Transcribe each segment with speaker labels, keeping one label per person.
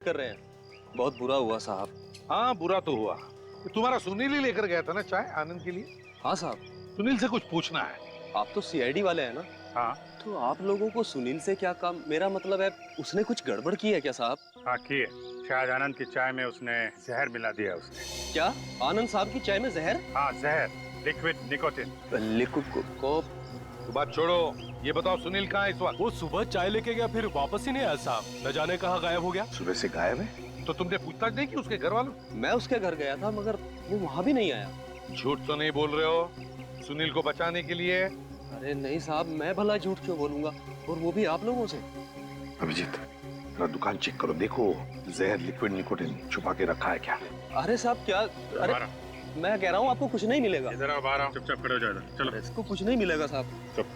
Speaker 1: कर रहे हैं। बहुत बुरा हुआ साहब।
Speaker 2: हाँ बुरा तो हुआ। तुम्हारा सुनील ही लेकर गया था ना चाय आनंद के लिए।
Speaker 1: हाँ साहब।
Speaker 2: सुनील से कुछ पूछना है।
Speaker 1: आप तो सीआईडी वाले हैं ना?
Speaker 2: हाँ
Speaker 1: तो आप लोगों को सुनील से क्या काम? मेरा मतलब है उसने कुछ गड़बड़ की है क्या साहब?
Speaker 3: हाँ किए। शायद आनंद की चाय में उसने जहर मिला दिया उसने।
Speaker 1: क्या आनंद साहब की चाय में जहर?
Speaker 3: हाँ जहर, लिक्विड निकोटिन।
Speaker 1: लिक्विड को
Speaker 2: तो बात छोड़ो, ये बताओ सुनील कहाँ है इस वक्त?
Speaker 4: वो सुबह चाय लेके गया, फिर वापस ही नहीं आया साहब। न जाने कहाँ गायब हो गया।
Speaker 2: सुबह से गायब है? तो तुमने पूछताछ नहीं की उसके घर वालों?
Speaker 1: मैं उसके घर गया था मगर वो वहाँ भी नहीं आया।
Speaker 2: झूठ तो नहीं बोल रहे हो सुनील को बचाने के लिए?
Speaker 1: अरे नहीं साहब, मैं भला झूठ क्यों बोलूंगा, और वो भी आप लोगों से।
Speaker 2: अभिजीत जरा दुकान चेक करो, देखो जहर लिक्विड निकोटिन छुपा के रखा है क्या?
Speaker 1: अरे साहब क्या? अरे मैं कह रहा हूँ आपको कुछ नहीं मिलेगा।
Speaker 3: इधर आओ, बाहर आओ, चुपचाप खड़े हो जाओ इधर। चलो।
Speaker 1: इसको कुछ नहीं मिलेगा साहब।
Speaker 3: चुप।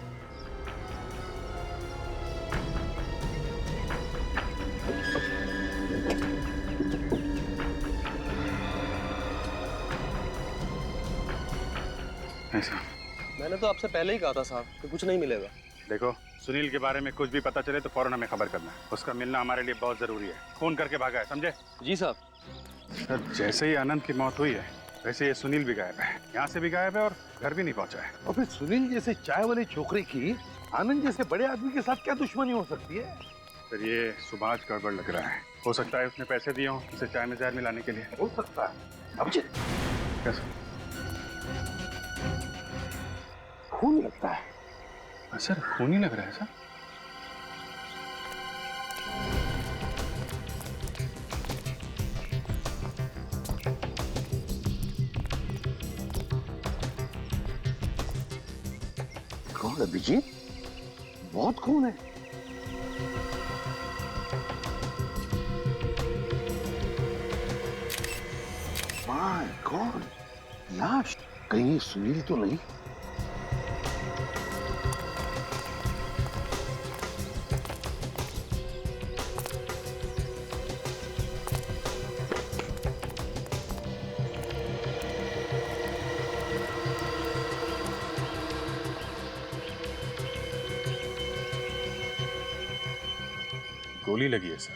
Speaker 3: ऐसा
Speaker 1: मैंने तो आपसे पहले ही कहा था साहब कि कुछ नहीं मिलेगा।
Speaker 3: देखो, सुनील के बारे में कुछ भी पता चले तो फौरन हमें खबर करना है। उसका मिलना हमारे लिए बहुत जरूरी है। फोन करके भागा है, समझे?
Speaker 1: जी साहब।
Speaker 3: सर, जैसे ही आनंद की मौत हुई है वैसे ये सुनील भी गायब है। यहाँ से भी गायब है और घर भी नहीं पहुंचा है।
Speaker 2: और फिर सुनील जैसे चाय वाले छोकरे की आनंद जैसे बड़े आदमी के साथ क्या दुश्मनी हो सकती है?
Speaker 3: सर, ये सुभाष गड़बड़ लग रहा है। हो सकता है उसने पैसे दिए हों उसे चाय में जहर मिलाने के लिए।
Speaker 2: हो सकता है। अभिजीत
Speaker 3: कैसे?
Speaker 2: खून लगता है।
Speaker 3: सर, खून ही लग रहा है सर।
Speaker 2: कौन अभिजीत? बहुत खून है। माय गॉड, लाश कहीं ये सुनील तो नहीं?
Speaker 3: गोली लगी है सर।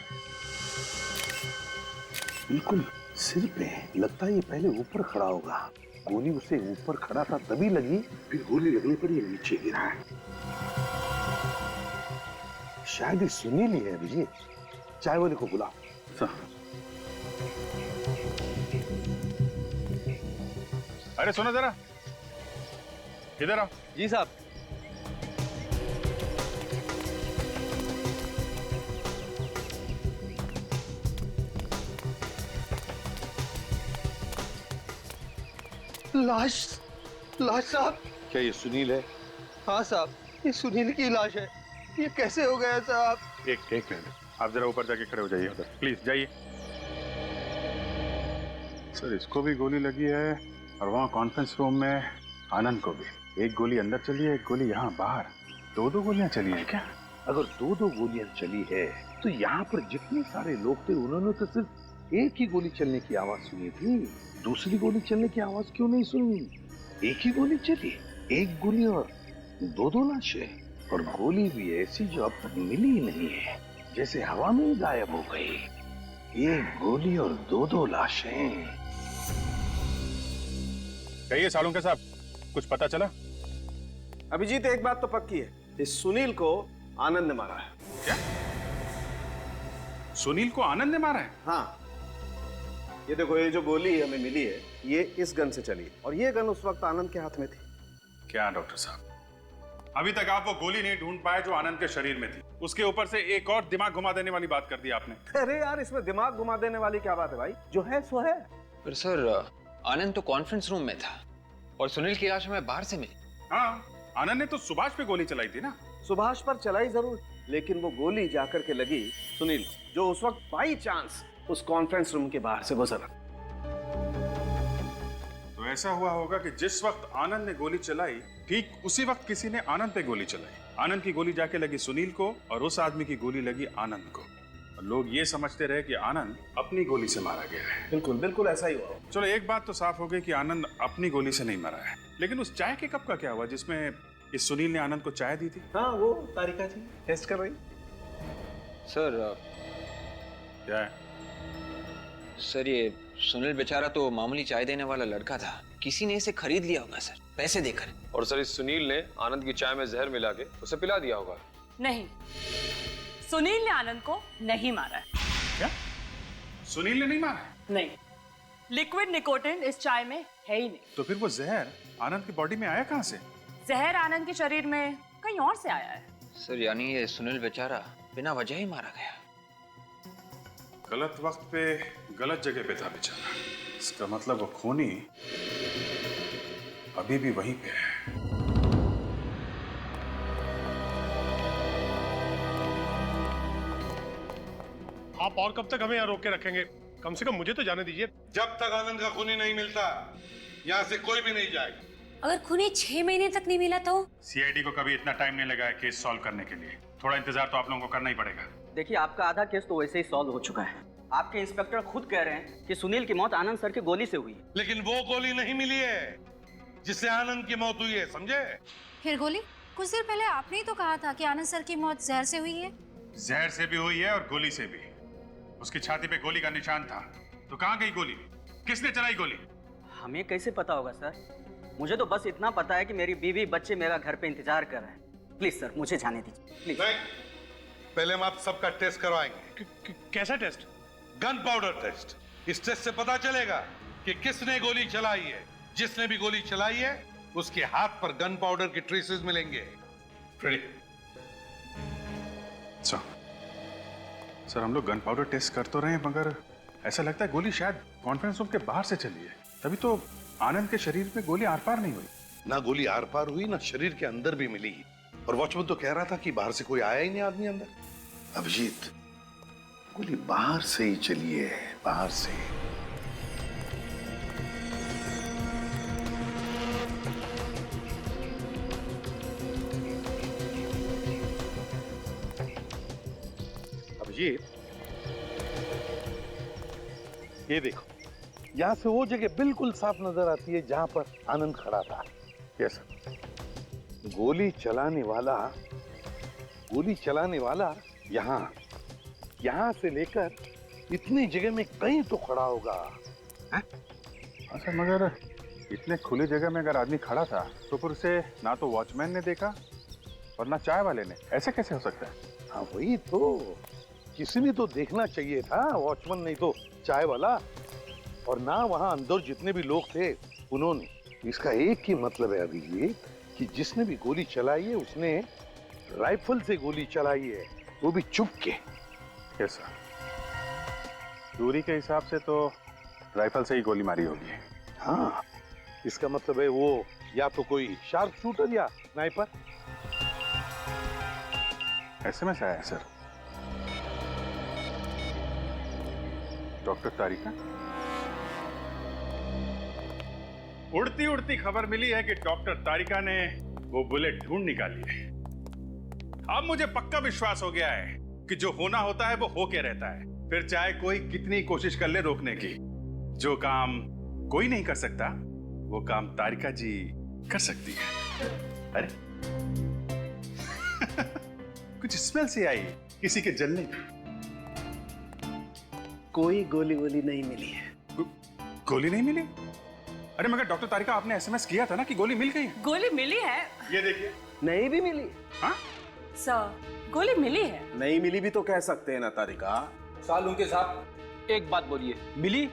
Speaker 2: बिल्कुल सिर पे। लगता है ये पहले ऊपर खड़ा होगा। गोली उसे ऊपर खड़ा था तभी लगी, फिर गोली लगने पर ये नीचे गिरा है। शायद ये सुनील ही है। अभिजीत चाय वाले को बुला।
Speaker 3: सर, अरे सुनो जरा, इधर आओ।
Speaker 1: जी साहब। लाश साहब।
Speaker 2: क्या ये सुनील है?
Speaker 1: हाँ साहब, ये सुनील की लाश है। ये कैसे हो गया साहब?
Speaker 3: एक मिनट, आप जरा ऊपर जाके खड़े हो जाइए उधर, प्लीज जाइए। सर, इसको भी गोली लगी है और वहाँ कॉन्फ्रेंस रूम में आनंद को भी। एक गोली अंदर चली है, एक गोली यहाँ बाहर। दो गोलियां चली हैं क्या?
Speaker 2: अगर दो गोलियां चली है तो यहाँ पर जितने सारे लोग थे उन्होंने तो सिर्फ एक ही गोली चलने की आवाज सुनी थी। दूसरी गोली चलने की आवाज क्यों नहीं सुनी? एक ही गोली चली, एक गोली और दो लाशें। और गोली भी ऐसी जो अब तक मिली ही नहीं है, जैसे हवा में ही गायब हो गई। एक गोली और दो लाशें।
Speaker 3: कहिए सालुंके साहब, कुछ पता चला?
Speaker 5: अभिजीत, एक बात तो पक्की है, इस सुनील को आनंद ने मारा है।
Speaker 3: क्या? सुनील को आनंद ने मारा है?
Speaker 5: हाँ, ये देखो, ये जो गोली हमें मिली है ये इस गन से चली है और ये गन उस वक्त आनंद के हाथ में थी।
Speaker 3: क्या डॉक्टर साहब, अभी तक आप वो गोली नहीं ढूंढ पाए जो आनंद के शरीर में थी। उसके ऊपर से एक और दिमाग घुमा देने वाली बात कर दी आपने।
Speaker 5: अरे यार, इसमें दिमाग घुमा देने वाली क्या बात है भाई? जो है सो है।
Speaker 6: पर सर, आनंद तो कॉन्फ्रेंस रूम में था और सुनील की लाश हमें बाहर से मिली।
Speaker 3: हाँ, आनंद ने तो सुभाष पे गोली चलाई थी ना।
Speaker 5: सुभाष पर चलाई जरूर, लेकिन वो गोली जाकर के लगी सुनील को, जो उस वक्त बाई चांस उस कॉन्फ्रेंस रूम के बाहर से गुजरा।
Speaker 3: तो ऐसा हुआ होगा कि जिस वक्त आनंद ने गोली चलाई, ठीक उसी वक्त किसी ने आनंद पे गोली चलाई। आनंद की गोली जाके लगी सुनील को और उस आदमी की गोली लगी आनंद को। और लोग ये समझते रहे कि आनंद अपनी गोली से मारा गया है।
Speaker 5: बिल्कुल बिल्कुल ऐसा ही हुआ।
Speaker 3: चलो, एक बात तो साफ हो गई कि आनंद अपनी गोली से नहीं मरा है। लेकिन उस चाय के कप का क्या हुआ जिसमें इस सुनील ने आनंद को चाय दी थी?
Speaker 5: हाँ, वो तारिका जी टेस्ट कर रही।
Speaker 6: सर,
Speaker 3: क्या है?
Speaker 6: सर ये सुनील बेचारा तो मामूली चाय देने वाला लड़का था, किसी ने इसे खरीद लिया होगा सर, पैसे देकर।
Speaker 7: और सर इस सुनील ने आनंद की चाय में जहर मिला के उसे पिला दिया होगा।
Speaker 8: नहीं, सुनील ने आनंद को नहीं मारा है।
Speaker 3: क्या? सुनील ने नहीं मारा?
Speaker 8: नहीं, लिक्विड निकोटिन इस चाय में है ही नहीं।
Speaker 3: तो फिर वो जहर आनंद की बॉडी में आया कहाँ से?
Speaker 8: जहर आनंद के शरीर में कहीं और से आया है।
Speaker 6: सर यानी ये सुनील बेचारा बिना वजह ही मारा गया।
Speaker 3: गलत वक्त पे गलत जगह पे था बेचारा। इसका मतलब वो खूनी अभी भी वहीं पे है।
Speaker 4: आप और कब तक हमें यहाँ रोक के रखेंगे? कम से कम मुझे तो जाने दीजिए।
Speaker 9: जब तक आनंद का खूनी नहीं मिलता यहाँ से कोई भी नहीं जाएगा।
Speaker 10: अगर खूनी 6 महीने तक नहीं मिला तो?
Speaker 3: सीआईडी को कभी इतना टाइम नहीं लगा है केस सॉल्व करने के लिए। थोड़ा इंतजार तो आप लोगों को करना ही पड़ेगा।
Speaker 11: देखिए, आपका आधा केस तो वैसे ही सॉल्व हो चुका है। आपके इंस्पेक्टर खुद कह रहे हैं कि सुनील की मौत आनंद सर की गोली से हुई है।
Speaker 9: लेकिन वो गोली नहीं मिली है जिससे आनंद की मौत हुई है, समझे?
Speaker 10: फिर गोली? कुछ देर पहले आपने ही तो कहा था कि आनंद सर की मौत जहर से हुई है।
Speaker 3: जहर से भी हुई है और गोली से भी। उसकी छाती पे गोली का निशान था। तो कहाँ गई गोली? किसने चलाई गोली?
Speaker 11: हमें कैसे पता होगा सर? मुझे तो बस इतना पता है कि मेरी बीवी बच्चे मेरा घर पे इंतजार कर रहे हैं। प्लीज सर, मुझे जाने दीजिए प्लीज।
Speaker 9: नहीं, पहले हम आप सबका टेस्ट करवाएंगे।
Speaker 4: कैसा टेस्ट?
Speaker 9: Gun powder taste. इस टेस्ट से पता चलेगा कि किसने गोली चलाई है। जिसने भी गोली चलाई है उसके हाथ पर गन पाउडर के ट्रेसेस मिलेंगे।
Speaker 3: सर हम लोग गन पाउडर टेस्ट कर तो रहे हैं, मगर ऐसा लगता है गोली शायद कॉन्फ्रेंस रूम के बाहर से चली है। तभी तो आनंद के शरीर में गोली आर पार नहीं हुई।
Speaker 2: ना गोली आर पार हुई, ना शरीर के अंदर भी मिली। और वॉचमैन तो कह रहा था कि बाहर से कोई आया ही नहीं आदमी अंदर। अभिजीत, गोली बाहर से ही चली है, बाहर से। अभिजीत, ये देखो, यहां से वो जगह बिल्कुल साफ नजर आती है जहां पर आनंद खड़ा था। Yes sir. गोली चलाने वाला यहां से लेकर इतनी जगह में कहीं तो खड़ा होगा।
Speaker 3: अच्छा, मगर इतने खुली जगह में अगर आदमी खड़ा था तो फिर उसे ना तो वॉचमैन ने देखा और ना चाय वाले ने। ऐसे कैसे हो सकता है?
Speaker 2: हाँ वही तो, किसी ने तो देखना चाहिए था, वॉचमैन नहीं तो चाय वाला। और ना वहां अंदर जितने भी लोग थे उन्होंने। इसका एक ही मतलब है अभिजीत कि जिसने भी गोली चलाई है उसने राइफल से गोली चलाई है, वो भी चुप के।
Speaker 3: कैसा? दूरी के हिसाब से तो राइफल से ही गोली मारी होगी।
Speaker 2: हाँ, इसका मतलब है वो या तो कोई शार्प शूटर या स्नाइपर।
Speaker 3: एसएमएस आया है सर। डॉक्टर तारिका, उड़ती उड़ती खबर मिली है कि डॉक्टर तारिका ने वो बुलेट ढूंढ निकाली है। अब मुझे पक्का विश्वास हो गया है कि जो होना होता है वो होके रहता है, फिर चाहे कोई कितनी कोशिश कर ले रोकने की। जो काम कोई नहीं कर सकता वो काम तारिका जी कर सकती है। अरे कुछ स्मेल से आई किसी के जलने की।
Speaker 5: कोई गोली वोली नहीं मिली है।
Speaker 3: गोली नहीं मिली? अरे मगर डॉक्टर तारिका, आपने एसएमएस किया था ना कि गोली मिल गई है।
Speaker 8: गोली मिली है।
Speaker 3: ये देखिए।
Speaker 5: नहीं भी मिली।
Speaker 3: हाँ
Speaker 8: सर, गोली मिली है।
Speaker 5: नहीं मिली भी तो कह सकते हैं ना तारिका।
Speaker 6: सालून के साहब एक बात बोलिए, मिली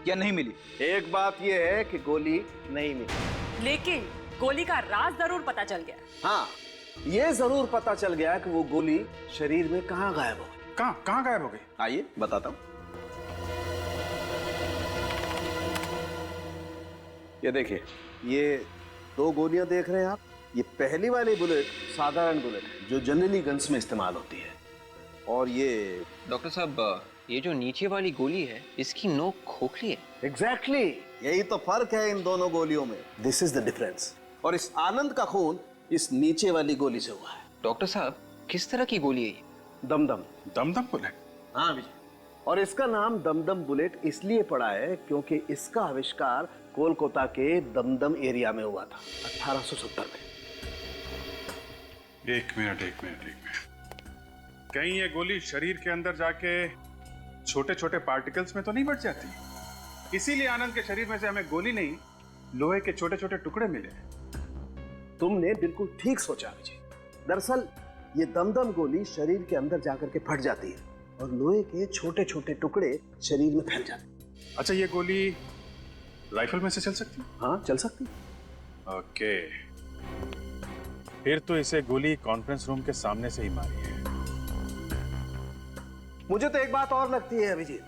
Speaker 6: या नहीं मिली?
Speaker 5: एक बात ये है कि गोली नहीं मिली,
Speaker 8: लेकिन गोली का राज जरूर पता चल गया।
Speaker 5: हाँ, ये जरूर पता चल गया कि वो गोली शरीर में कहाँ गायब हो गई।
Speaker 3: कहाँ गायब हो गई?
Speaker 5: आइए बताता हूँ। ये देखिए, ये 2 गोलियां देख रहे हैं आप। ये पहली वाली बुलेट साधारण बुलेट है जो जनरली गन्स में इस्तेमाल होती है। और ये
Speaker 6: डॉक्टर साहब, ये जो नीचे वाली गोली है इसकी नोक खोखली है।
Speaker 5: एग्जैक्टली यही तो फर्क है इन दोनों गोलियों में। This is the difference. और इस आनंद का खून इस नीचे वाली गोली से हुआ है।
Speaker 6: डॉक्टर साहब, किस तरह की गोली है ये?
Speaker 5: दमदम।
Speaker 3: दमदम बुलेट?
Speaker 5: हाँ विजय। और इसका नाम दमदम बुलेट इसलिए पड़ा है क्योंकि इसका आविष्कार कोलकाता के दमदम एरिया में हुआ था 1870 में।
Speaker 3: एक मिनट। कहीं ये गोली शरीर के अंदर जाके छोटे छोटे पार्टिकल्स में तो नहीं बट जाती। इसीलिए आनंद के शरीर में से हमें गोली नहीं, लोहे के छोटे छोटे टुकड़े मिले।
Speaker 5: तुमने बिल्कुल ठीक सोचा विजय। दरअसल ये दमदम गोली शरीर के अंदर जाकर के फट जाती है और लोहे के छोटे छोटे टुकड़े शरीर में फैल जाते हैं।
Speaker 3: अच्छा, ये गोली राइफल में से चल सकती है?
Speaker 5: हाँ, चल सकती है।
Speaker 3: ओके, फिर तो इसे गोली कॉन्फ्रेंस रूम के सामने से ही मारी है।
Speaker 5: मुझे तो एक बात और लगती है अभिजीत,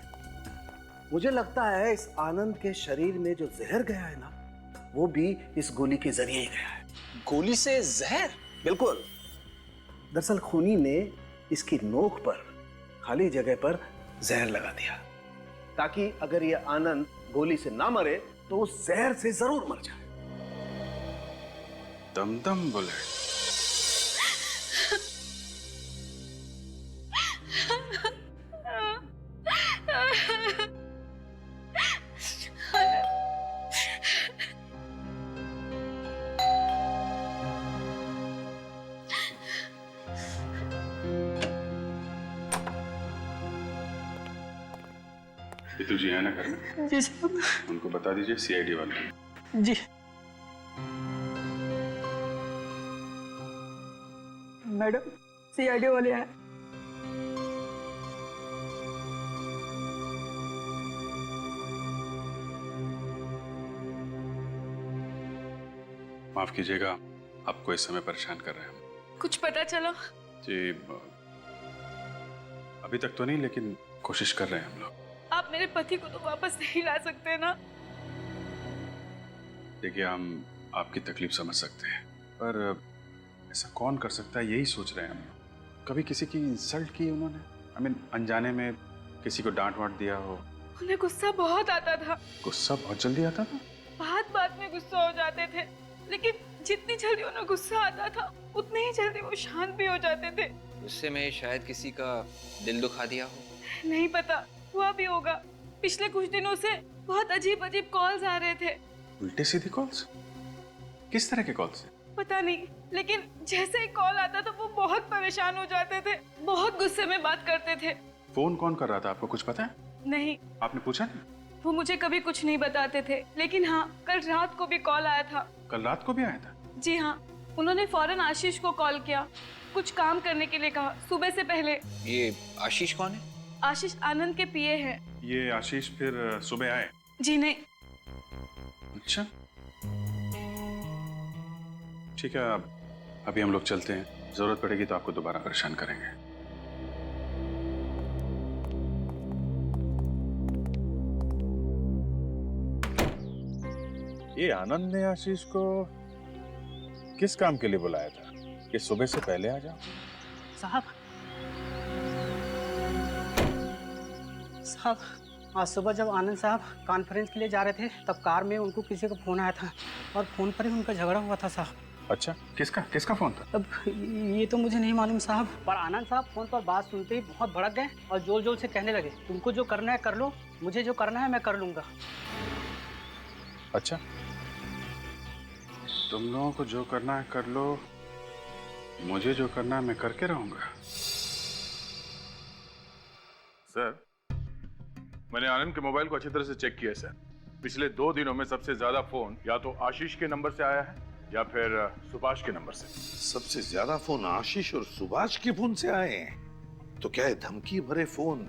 Speaker 5: मुझे लगता है इस आनंद के शरीर में जो जहर गया है ना, वो भी इस गोली के जरिए ही गया है।
Speaker 6: गोली से जहर?
Speaker 5: बिल्कुल। दरअसल खूनी ने इसकी नोक पर, खाली जगह पर जहर लगा दिया, ताकि अगर ये आनंद गोली से ना मरे तो उस जहर से जरूर मर जाए।
Speaker 3: दमदम बुलेट। पितू जी है ना घर में?
Speaker 11: जी साहब।
Speaker 3: उनको बता दीजिए सीआईडी वाले।
Speaker 11: जी मैडम, सीआईडी वाले हैं।
Speaker 3: माफ कीजिएगा, आपको इस समय परेशान कर रहे हैं।
Speaker 8: कुछ पता चला?
Speaker 3: जी अभी तक तो नहीं, लेकिन कोशिश कर रहे हैं हम लोग।
Speaker 8: आप मेरे पति को तो वापस नहीं ला सकते ना?
Speaker 3: देखिए, हम आपकी तकलीफ समझ सकते हैं, पर ऐसा कौन कर सकता है, यही सोच रहे हैं हम। कभी किसी की इंसल्ट की उन्होंने? अनजाने में किसी को डांट वाट दिया हो?
Speaker 8: उन्हें गुस्सा बहुत आता था।
Speaker 3: गुस्सा बहुत जल्दी आता था?
Speaker 8: बात बात में गुस्सा हो जाते थे, लेकिन जितनी जल्दी उन्हें गुस्सा आता था उतने ही जल्दी वो शांत भी हो जाते थे।
Speaker 6: गुस्से में शायद किसी का दिल दुखा दिया हो।
Speaker 8: नहीं पता, हुआ भी होगा। पिछले कुछ दिनों से बहुत अजीब अजीब कॉल्स आ रहे थे।
Speaker 3: उल्टे सीधे कॉल्स? किस तरह के कॉल्स?
Speaker 8: पता नहीं, लेकिन जैसे ही कॉल आता था वो बहुत परेशान हो जाते थे, बहुत गुस्से में बात करते थे।
Speaker 3: फोन कौन कर रहा था, आपको कुछ पता है?
Speaker 8: नहीं।
Speaker 3: आपने पूछा नहीं?
Speaker 8: वो मुझे कभी कुछ नहीं बताते थे, लेकिन हाँ, कल रात को भी कॉल आया था।
Speaker 3: कल रात को भी आया था?
Speaker 8: जी हाँ, उन्होंने फौरन आशीष को कॉल किया, कुछ काम करने के लिए कहा, सुबह से पहले।
Speaker 6: ये आशीष कौन है?
Speaker 8: आशीष आनंद के पीए हैं।
Speaker 3: ये आशीष फिर सुबह आए?
Speaker 8: जी नहीं।
Speaker 3: अच्छा ठीक है, अभी हम लोग चलते हैं, जरूरत पड़ेगी तो आपको दोबारा परेशान करेंगे। ये आनंद ने आशीष को किस काम के लिए बुलाया था कि सुबह से पहले आ जाओ?
Speaker 11: साहब, आज सुबह जब आनंद साहब कॉन्फ्रेंस के लिए जा रहे थे, तब कार में उनको किसी का फोन आया था और फोन पर ही उनका झगड़ा हुआ था साहब।
Speaker 3: अच्छा, किसका फोन था?
Speaker 11: अब ये तो मुझे नहीं मालूम साहब, पर आनंद साहब फोन पर बात सुनते ही बहुत भड़क गए और जोर जोर से कहने लगे, तुमको जो करना है कर लो, मुझे जो करना है मैं कर लूंगा।
Speaker 3: अच्छा, तुम लोगों को जो करना है कर लो, मुझे जो करना है मैं करके रहूंगा।
Speaker 12: सर, मैंने आनंद के मोबाइल को अच्छी तरह से चेक किया सर। पिछले 2 दिनों में सबसे ज्यादा फोन या तो आशीष के नंबर से आया है या फिर सुभाष के नंबर से।
Speaker 2: सबसे ज्यादा फोन आशीष और सुभाष के फोन से आए हैं, तो क्या है धमकी भरे फोन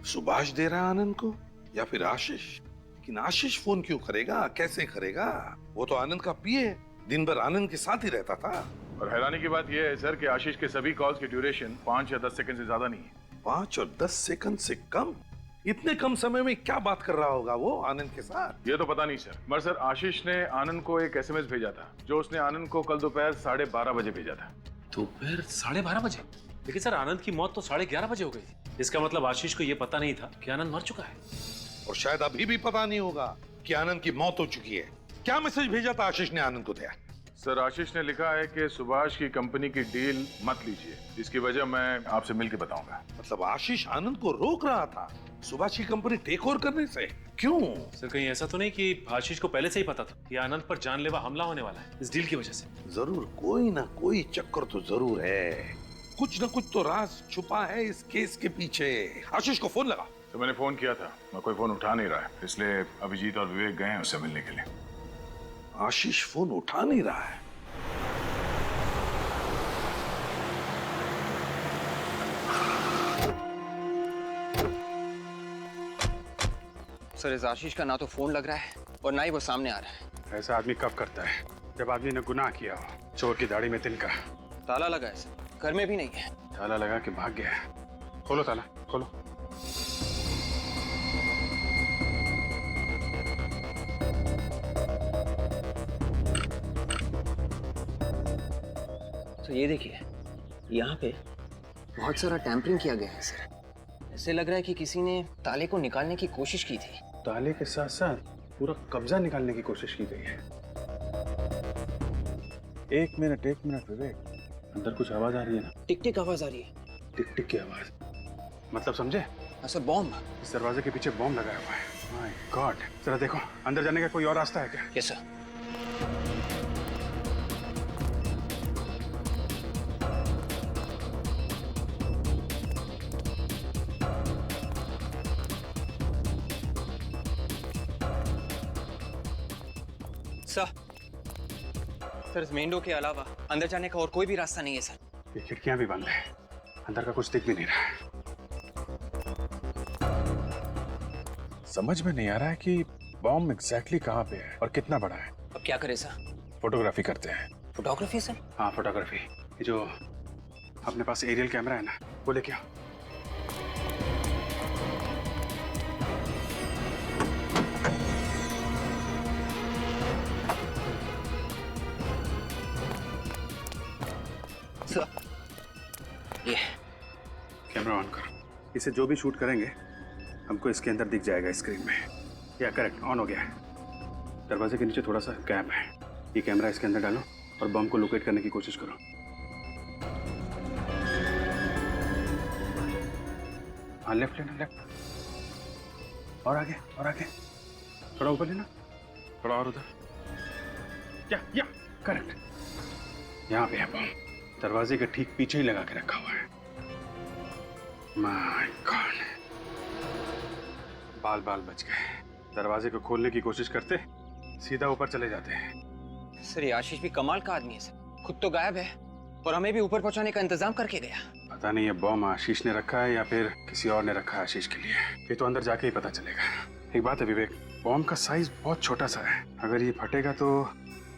Speaker 2: सुभाष दे रहा है आनंद को या फिर आशीष? लेकिन आशीष फोन क्यों करेगा, कैसे करेगा? वो तो आनंद का पीए, दिन भर आनंद के साथ ही रहता था।
Speaker 12: और हैरानी की बात यह है सर कि आशीष के सभी कॉल्स की ड्यूरेशन 5 या 10 सेकंड से ज्यादा नहीं है।
Speaker 2: 5 और 10 सेकंड से कम? इतने कम समय में क्या बात कर रहा होगा वो आनंद के साथ?
Speaker 12: ये तो पता नहीं सर, मगर सर आशीष ने आनंद को एक एसएमएस भेजा था जो उसने आनंद को कल दोपहर 12:30 बजे भेजा था।
Speaker 1: दोपहर 12:30 बजे? लेकिन सर आनंद की मौत तो 11:30 बजे हो गई थी। इसका मतलब आशीष को यह पता नहीं था कि आनंद मर चुका है,
Speaker 2: और शायद अभी भी पता नहीं होगा कि आनंद की मौत हो चुकी है। क्या मैसेज भेजा था आशीष ने आनंद को दिया?
Speaker 12: सर आशीष ने लिखा है कि सुभाष की कंपनी की डील मत लीजिए, इसकी वजह मैं आपसे मिलकर बताऊंगा।
Speaker 2: मतलब आशीष आनंद को रोक रहा था सुभाष की कंपनी टेक ओवर करने से? क्यों?
Speaker 1: सर कहीं ऐसा तो नहीं कि आशीष को पहले से ही पता था कि आनंद पर जानलेवा हमला होने वाला है इस डील की वजह से?
Speaker 2: जरूर कोई ना कोई चक्कर तो जरूर है, कुछ ना कुछ तो राज छुपा है इस केस के पीछे। आशीष को फोन लगा।
Speaker 12: तो मैंने फोन किया था, मैं कोई फोन उठा नहीं रहा है, इसलिए अभिजीत और विवेक गए हैं उससे मिलने के लिए।
Speaker 2: आशीष फोन उठा नहीं रहा है।
Speaker 6: सर इस आशीष का ना तो फोन लग रहा है और ना ही वो सामने आ रहा है।
Speaker 3: ऐसा आदमी कब करता है? जब आदमी ने गुनाह किया हो। चोर की दाढ़ी में तिनका।
Speaker 6: ताला लगा है सर, घर में भी नहीं है।
Speaker 3: ताला लगा के भाग गया है। खोलो ताला, खोलो।
Speaker 6: तो ये देखिए, यहाँ पे बहुत सारा टैंपरिंग किया गया है सर। ऐसे लग रहा है कि किसी ने ताले को निकालने की कोशिश की थी।
Speaker 3: ताले के साथ साथ पूरा कब्जा निकालने की कोशिश की गई है। एक मिनट विवेक, अंदर कुछ आवाज आ रही है ना?
Speaker 6: टिक टिक आवाज आ रही है।
Speaker 3: टिक टिक की आवाज मतलब समझे?
Speaker 6: हाँ सर, बॉम्ब।
Speaker 3: इस दरवाजे के पीछे बॉम्ब लगाया हुआ है। माय गॉड, जरा देखो अंदर जाने का कोई और रास्ता है क्या?
Speaker 6: Yes sir. सर इस मेन डोर के अलावा अंदर जाने का और कोई भी रास्ता नहीं है सर।
Speaker 3: ये खिड़कियां भी बंद है, अंदर का कुछ दिख भी नहीं रहा है। समझ में नहीं आ रहा है कि बॉम्ब एग्जैक्टली कहाँ पे है और कितना बड़ा है।
Speaker 6: अब क्या करें सर?
Speaker 3: फोटोग्राफी करते हैं।
Speaker 6: Photography sir?
Speaker 3: हाँ फोटोग्राफी। ये जो अपने पास एरियल कैमरा है ना, वो लेके आओ।
Speaker 6: ये
Speaker 3: कैमरा ऑन करो। इसे जो भी शूट करेंगे हमको इसके अंदर दिख जाएगा स्क्रीन में। या करेक्ट, ऑन हो गया है। दरवाजे के नीचे थोड़ा सा गैप है, ये कैमरा इसके अंदर डालो और बम को लोकेट करने की कोशिश करो। हाँ लेफ्ट लेना, लेफ्ट और आगे और आगे, थोड़ा ऊपर लेना, थोड़ा और उधर। या करेक्ट, यहाँ पे है बम। दरवाजे के ठीक पीछे ही लगा के रखा हुआ है। माय गॉड, बाल बच गए। दरवाजे को खोलने की कोशिश करते सीधा ऊपर चले जाते हैं।
Speaker 6: सर ये आशीष भी कमाल का आदमी है सर, खुद तो गायब है और हमें भी ऊपर पहुंचाने का इंतजाम करके गया।
Speaker 3: पता नहीं ये बॉम्ब आशीष ने रखा है या फिर किसी और ने रखा है आशीष के लिए। ये तो अंदर जाके ही पता चलेगा। एक बात है विवेक, बॉम्ब का साइज बहुत छोटा सा है। अगर ये फटेगा तो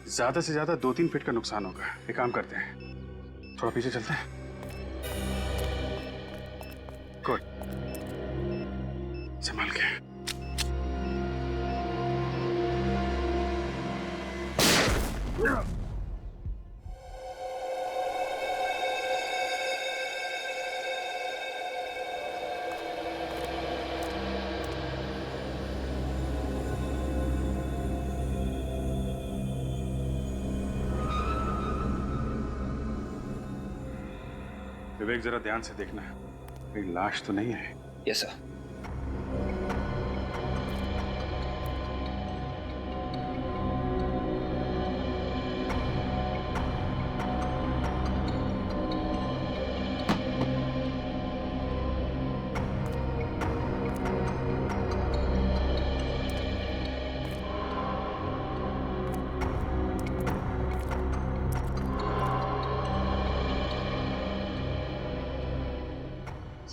Speaker 3: ज्यादा से ज्यादा 2-3 फीट का नुकसान होगा। एक काम करते हैं, थोड़ा पीछे चलते हैं। गुड, संभाल के। विवेक जरा ध्यान से देखना है, कोई लाश तो नहीं है।
Speaker 6: Yes sir.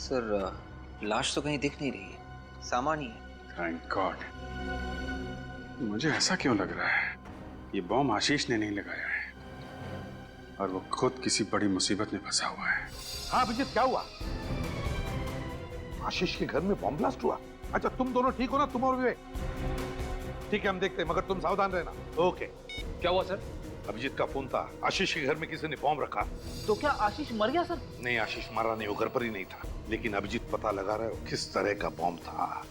Speaker 6: सर लाश तो कहीं दिख नहीं रही है, सामान ही है।
Speaker 3: Thank God. मुझे ऐसा क्यों लग रहा है ये बॉम्ब आशीष ने नहीं लगाया है और वो खुद किसी बड़ी मुसीबत में फंसा हुआ है।
Speaker 2: हाँ अभिजीत, क्या हुआ? आशीष के घर में बॉम्ब ब्लास्ट हुआ? अच्छा तुम दोनों ठीक हो ना, तुम और विवेक? ठीक है हम देखते हैं, मगर तुम सावधान रहना। ओके।
Speaker 7: क्या हुआ सर?
Speaker 2: अभिजीत का फोन था, आशीष के घर में किसी ने बॉम्ब रखा।
Speaker 11: तो क्या आशीष मर गया सर?
Speaker 2: नहीं, आशीष मारा नहीं, वो घर पर ही नहीं था। लेकिन अभिजीत पता लगा रहा है किस तरह का बॉम्ब था।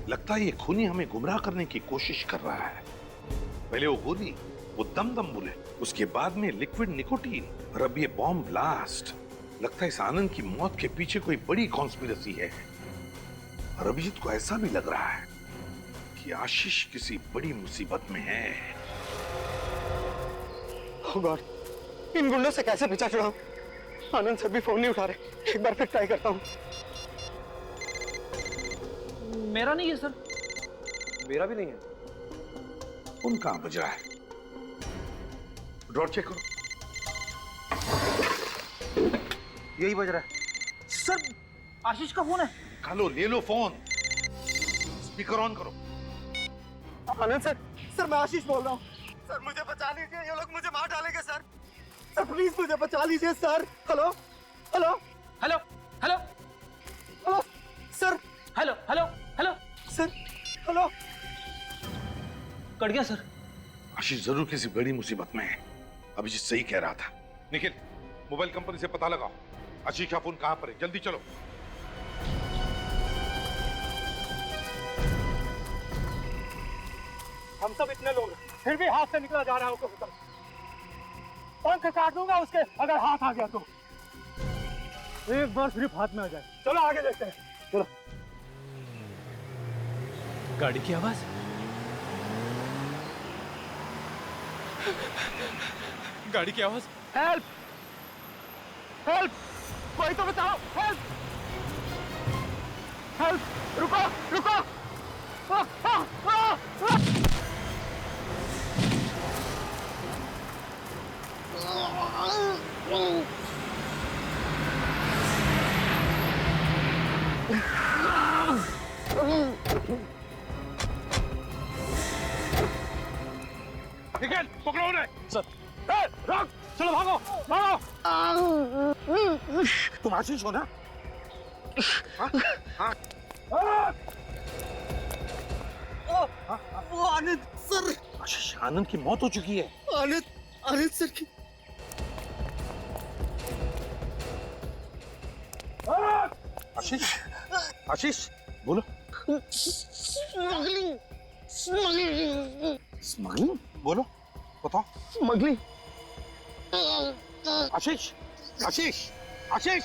Speaker 2: लगता है ये खूनी हमें गुमराह करने की कोशिश कर रहा है। पहले वो गोली, वो दम बुलेट, उसके बाद में लिक्विड निकोटीन और अब ये बॉम्ब ब्लास्ट। लगता है इस आनंद की मौत के पीछे कोई बड़ी कॉन्स्पिरेसी है। और अभिजीत को ऐसा भी लग रहा है कि आशीष किसी बड़ी मुसीबत में है।
Speaker 11: Oh God, इन गुंडों से कैसे पीछा छुड़ाऊं? आनंद सर भी फोन नहीं उठा रहे। एक बार फिर ट्राई करता हूँ। मेरा नहीं है सर।
Speaker 7: मेरा भी नहीं है।
Speaker 2: फोन कहां बज रहा है? ड्रॉर चेक करो।
Speaker 5: यही बज रहा है सर। आशीष का फोन है।
Speaker 9: खालो, ले लो फोन, स्पीकर ऑन करो।
Speaker 5: आनंद सर, सर मैं आशीष बोल रहा हूँ। सर मुझे बचा लीजिए, ये लोग मुझे मार डालेंगे सर। सर प्लीज मुझे बचा लीजिए sir. Hello hello
Speaker 11: hello hello
Speaker 5: hello sir.
Speaker 11: Hello hello hello
Speaker 5: sir hello.
Speaker 11: Cut गया सर।
Speaker 2: आशीष जरूर किसी बड़ी मुसीबत में है। अभिजीत सही कह रहा था।
Speaker 9: निखिल, मोबाइल कंपनी से पता लगाओ आशीष का फोन कहां पर है, जल्दी चलो।
Speaker 5: हम सब इतने लोग हैं, फिर भी हाथ से निकला जा रहा है उसको बताओ। पंख काट दूंगा उसके अगर हाथ आ गया तो। एक बार सिर्फ हाथ में आ जाए। चलो आगे देखते हैं। चलो।
Speaker 1: गाड़ी की आवाज। गाड़ी की आवाज।
Speaker 5: हेल्प हेल्प, कोई तो बताओ। हेल्प हेल्प, रुको रुको। आ, आ, आ, आ।
Speaker 9: निखिल, पकड़ो उन्हें।
Speaker 5: सर रोक, चलो भागो भागो। तुम आशीष हो ना? वो आनंद सर।
Speaker 2: आशीष, आनंद की मौत हो चुकी है।
Speaker 5: आनंद, आनंद सर की।
Speaker 2: आशीष, आशीष बोलो।
Speaker 5: स्मगलिंग, स्मगलिंग,
Speaker 2: स्मगलिंग बोलो, बताओ।
Speaker 5: स्मगलिंग।
Speaker 2: आशीष, आशीष, आशीष।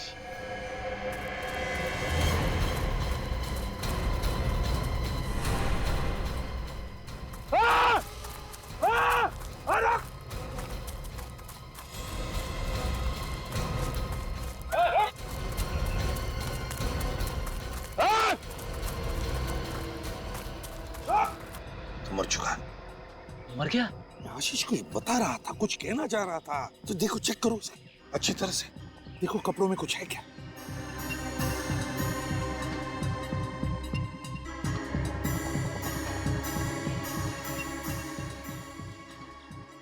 Speaker 2: तो मर चुका।
Speaker 1: मर गया?
Speaker 2: आशीष कुछ बता रहा था, कुछ कहना चाह रहा था। तो देखो, चेक करो उसे अच्छी तरह से। देखो कपड़ों में कुछ है क्या?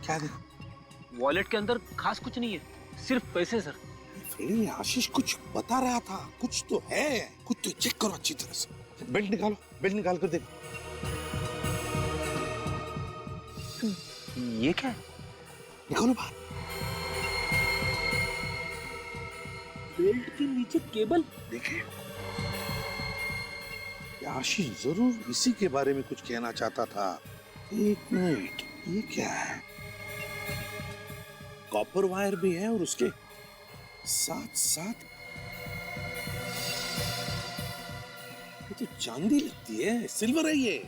Speaker 2: क्या देखो?
Speaker 11: वॉलेट के अंदर खास कुछ नहीं है, सिर्फ पैसे सर।
Speaker 2: फ्रेडी, आशीष कुछ बता रहा था, कुछ तो है। कुछ तो चेक करो अच्छी तरह से। बेल्ट निकालो, बेल्ट निकाल कर देखो।
Speaker 11: ये क्या है?
Speaker 2: निकालो बाहर।
Speaker 11: बेल्ट के नीचे केबल।
Speaker 2: देखिए, आशीष जरूर इसी के बारे में कुछ कहना चाहता था। एक मिनट, ये क्या है? कॉपर वायर भी है और उसके साथ साथ ये तो चांदी लगती है, सिल्वर है ये।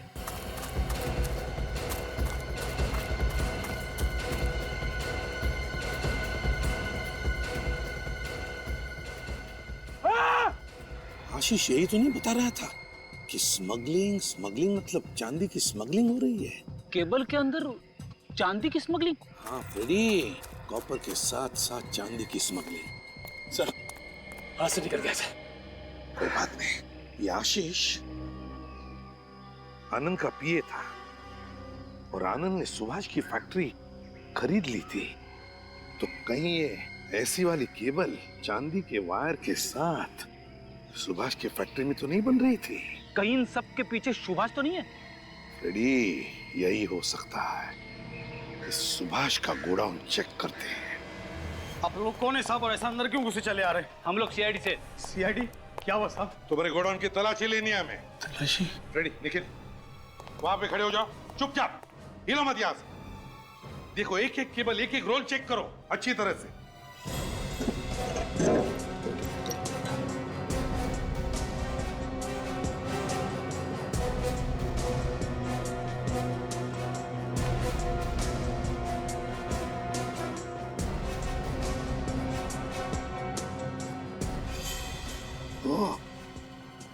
Speaker 2: आशीष यही तो नहीं बता रहा था कि स्मगलिंग स्मगलिंग मतलब चांदी की स्मगलिंग हो रही है।
Speaker 11: केबल के अंदर चांदी की स्मगलिंग?
Speaker 2: हाँ फ्रेडी, कॉपर के साथ साथ चांदी की स्मगलिंग।
Speaker 1: सर, हाथ से निकल गया सर।
Speaker 2: कोई बात नहीं। ये आशीष आनंद का पीए था और आनंद ने सुभाष की फैक्ट्री खरीद ली थी। तो कहीं ये ऐसी वाली केबल चांदी के वायर के साथ सुभाष की फैक्ट्री में तो नहीं बन रही थी?
Speaker 11: कहीं इन सब के पीछे सुभाष तो नहीं है?
Speaker 2: फ्रेडी, यही हो सकता है। इस सुभाष का गोडाउन चेक करते हैं।
Speaker 5: आप लोग कौन है साहब और ऐसा अंदर क्यों घुसे चले आ रहे हैं?
Speaker 11: हम लोग सीआईडी से।
Speaker 5: सीआईडी? क्या हुआ साहब?
Speaker 9: तुम्हारे गोडाउन की तलाशी लेनी है हमें।
Speaker 2: तलाशी?
Speaker 9: रेडी, निखिल वहां पे खड़े हो जाओ, चुपचाप, हिलो मत यहां से। देखो, एक एक केबल, एक एक रोल चेक करो अच्छी तरह से।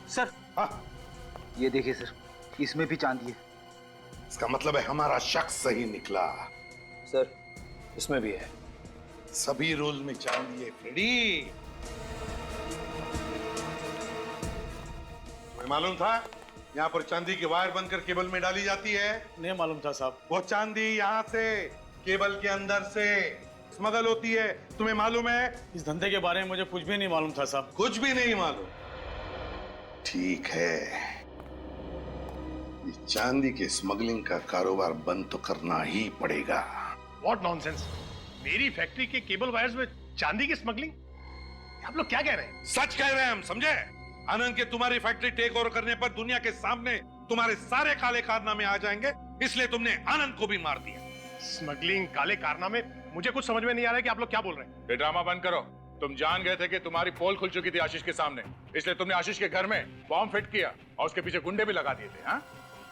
Speaker 11: सर,
Speaker 9: हाँ,
Speaker 13: ये देखिए सर, इसमें भी चांदी है।
Speaker 2: इसका मतलब है हमारा शख्स सही निकला।
Speaker 6: सर इसमें भी है।
Speaker 2: सभी रोल में चांदी है फ्रेडी।
Speaker 9: तुम्हें मालूम था यहाँ पर चांदी की वायर बनकर केबल में डाली जाती है?
Speaker 4: नहीं मालूम था साहब।
Speaker 9: वो चांदी यहाँ से केबल के अंदर से स्मगल होती है। तुम्हें मालूम है?
Speaker 4: इस धंधे के बारे में मुझे कुछ भी नहीं मालूम था साहब।
Speaker 9: कुछ भी नहीं मालूम?
Speaker 2: ठीक है, इस चांदी के स्मगलिंग का कारोबार बंद तो करना ही पड़ेगा।
Speaker 4: What nonsense! मेरी फैक्ट्री के केबल वायर्स में चांदी की स्मगलिंग? आप लोग क्या कह रहे हैं?
Speaker 9: सच कह रहे हैं हम, समझे? आनंद के तुम्हारी फैक्ट्री टेक ओवर करने पर दुनिया के सामने तुम्हारे सारे काले कारनामे आ जाएंगे, इसलिए तुमने आनंद को भी मार दिया।
Speaker 4: स्मगलिंग, काले कारनामे, मुझे कुछ समझ में नहीं आ रहा है कि आप लोग क्या बोल रहे हैं।
Speaker 12: ये ड्रामा बंद करो। तुम जान गए थे कि तुम्हारी पोल खुल चुकी थी आशीष के सामने, इसलिए तुमने आशीष के घर में बॉम्ब फिट किया और उसके पीछे गुंडे भी लगा दिए थे। हाँ?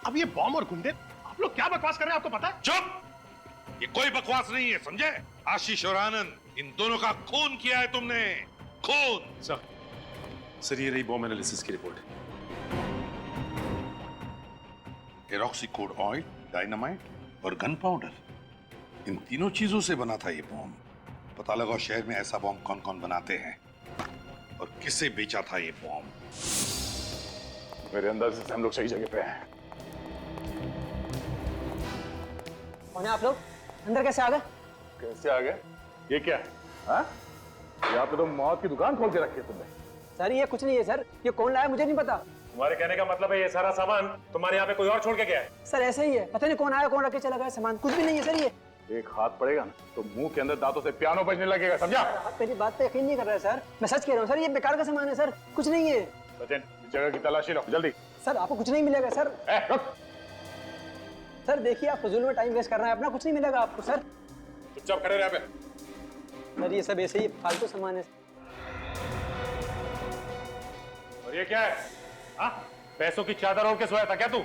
Speaker 4: अब ये बॉम्ब और गुंडे, आप लोग क्या बकवास कर रहे हैं, आपको पता है?
Speaker 9: चुप! ये कोई बकवास नहीं है, समझे? आशीष और आनंद, इन दोनों का खून किया है तुमने, खून।
Speaker 1: सर ये रही बॉम्ब एनालिसिस की रिपोर्ट।
Speaker 2: एरोक्सीकोड ऑयल, डायनामाइट और गन पाउडर, इन तीनों चीजों से बना था ये बॉम्ब। पता लगाओ शहर में ऐसा बॉम्ब कौन कौन बनाते हैं और किसे बेचा था ये बॉम्ब।
Speaker 12: मेरे अंदाजे से हम लोग सही जगह पे हैं।
Speaker 11: कौन है आप लोग? अंदर कैसे आ गए?
Speaker 12: कैसे आ गए? ये क्या है? हाँ? यहाँ पे तो मौत की दुकान खोल के रखी है तुमने।
Speaker 11: सर ये कुछ नहीं है सर, ये कौन लाया मुझे नहीं पता।
Speaker 1: तुम्हारे कहने का मतलब है ये सारा सामान तुम्हारे यहाँ पे कोई और छोड़ के गया है?
Speaker 11: सर ऐसे ही है, पता नहीं कौन आया कौन रख के चला गया सामान, कुछ भी नहीं है सर। ये
Speaker 12: एक हाथ पड़ेगा ना तो मुंह के अंदर दांतों से पियानो बजने लगेगा, समझा?
Speaker 11: आप मेरी बात पे यकीन नहीं कर रहे हैं सर, मैं सच कह रहा हूँ सर, ये बेकार का सामान है सर, कुछ नहीं है।
Speaker 12: सचिन, इस जगह की तलाशी लो जल्दी।
Speaker 11: सर आपको कुछ नहीं मिलेगा सर।
Speaker 12: रुक।
Speaker 11: सर देखिए आप फजूल में टाइम वेस्ट कर रहे हैं अपना, कुछ नहीं मिलेगा आपको सर।
Speaker 12: चुपचाप खड़े रहे पे।
Speaker 11: सर ये सब ऐसे ही फालतू सामान है।
Speaker 1: और ये क्या है? हाँ? पैसों की चादर ओढ़ के सोया था क्या तू?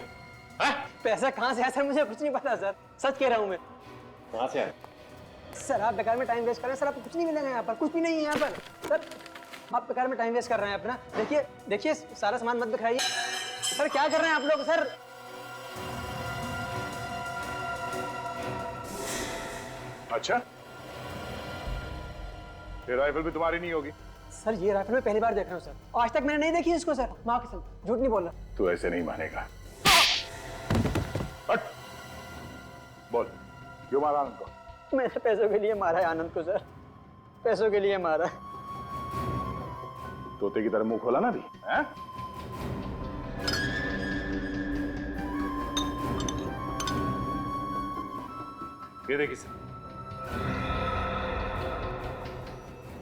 Speaker 1: हाँ?
Speaker 11: पैसा कहाँ से आया सर, मुझे कुछ नहीं पता सर, सच कह रहा हूँ मैं।
Speaker 1: कहाँ से आया?
Speaker 11: सर आप बेकार में टाइम वेस्ट कर रहे हैं सर, आपको कुछ नहीं मिलेगा यहाँ पर, कुछ भी नहीं है यहाँ पर सर। आप बेकार में टाइम वेस्ट कर रहे हैं अपना। देखिए देखिए सारा सामान मत बिखराइए सर, क्या कर रहे हैं आप लोग सर?
Speaker 12: अच्छा, ये राइफल भी तुम्हारी नहीं होगी?
Speaker 11: सर ये राइफल मैं पहली बार देख रहा हूँ सर, आज तक मैंने नहीं देखी इसको सर, माँ कसम झूठ नहीं बोल रहा।
Speaker 12: तू ऐसे नहीं मानेगा। हट। बोल, क्यों मारा आनंद को?
Speaker 11: मैंने पैसों के लिए मारा है आनंद को सर, पैसों के लिए मारा है।
Speaker 12: तोते की तरह मुंह खोला ना भी, हैं?
Speaker 1: ये देखिए सर,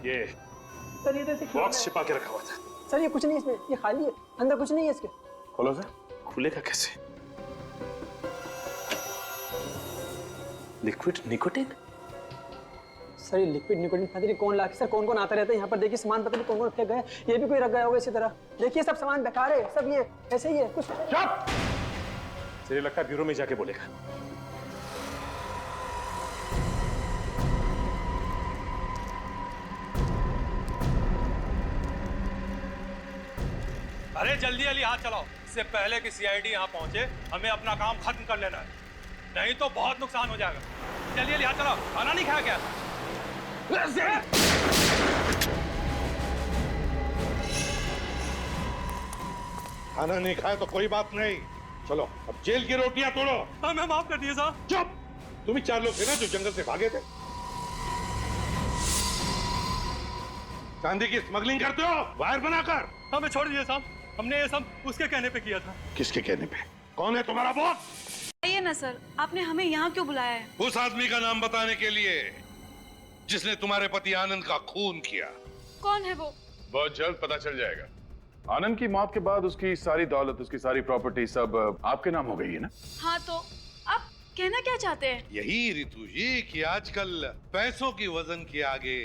Speaker 1: ये
Speaker 11: सर ये तो
Speaker 1: बॉक्स छिपा के रखा हुआ था।
Speaker 11: सर ये कुछ नहीं इसमें, ये खाली है, अंदर कुछ नहीं है इसके।
Speaker 12: खोलो सर।
Speaker 1: खुलेगा कैसे? Liquid nicotine?
Speaker 11: सर ये लिक्विड निकोटिन पता नहीं कौन ला के, सर कौन कौन आता रहता है यहाँ पर, देखिए सामान पता नहीं कौन कौन फेंक गए, ये भी कोई रख गया होगा इसी तरह। देखिए सब सामान बेकार है, सब ये ऐसे ही है कुछ।
Speaker 1: चुप! मुझे लगता है ब्यूरो में जाके बोलेगा।
Speaker 14: अरे जल्दी जल्दी हाथ चलाओ, इससे पहले कि सीआईडी यहाँ पहुंचे हमें अपना काम खत्म कर लेना है, नहीं तो बहुत नुकसान हो जाएगा। जल्दी जल्दी हाथ चलाओ। खाना नहीं खाया क्या?
Speaker 9: खाना नहीं खाया तो कोई बात नहीं, चलो अब जेल की रोटियां तोड़ो।
Speaker 14: हमें माफ कर दिए साहब।
Speaker 9: चुप! तुम ही 4 लोग थे ना जो जंगल से भागे थे। चांदी की स्मगलिंग करते हो वायर बनाकर।
Speaker 14: हमें छोड़ दीजिए साहब, हमने ये सब उसके कहने पे किया था।
Speaker 2: किसके कहने पे?
Speaker 9: कौन है तुम्हारा बॉस?
Speaker 8: आइए ना सर, आपने हमें यहाँ क्यों बुलाया है?
Speaker 9: उस आदमी का नाम बताने के लिए जिसने तुम्हारे पति आनंद का खून किया।
Speaker 8: कौन है वो?
Speaker 12: बहुत जल्द पता चल जाएगा। आनंद की मौत के बाद उसकी सारी दौलत, उसकी सारी प्रॉपर्टी सब आपके नाम हो गई है ना?
Speaker 8: हाँ तो आप कहना क्या चाहते हैं?
Speaker 9: यही रितु जी कि आजकल पैसों की वजन के आगे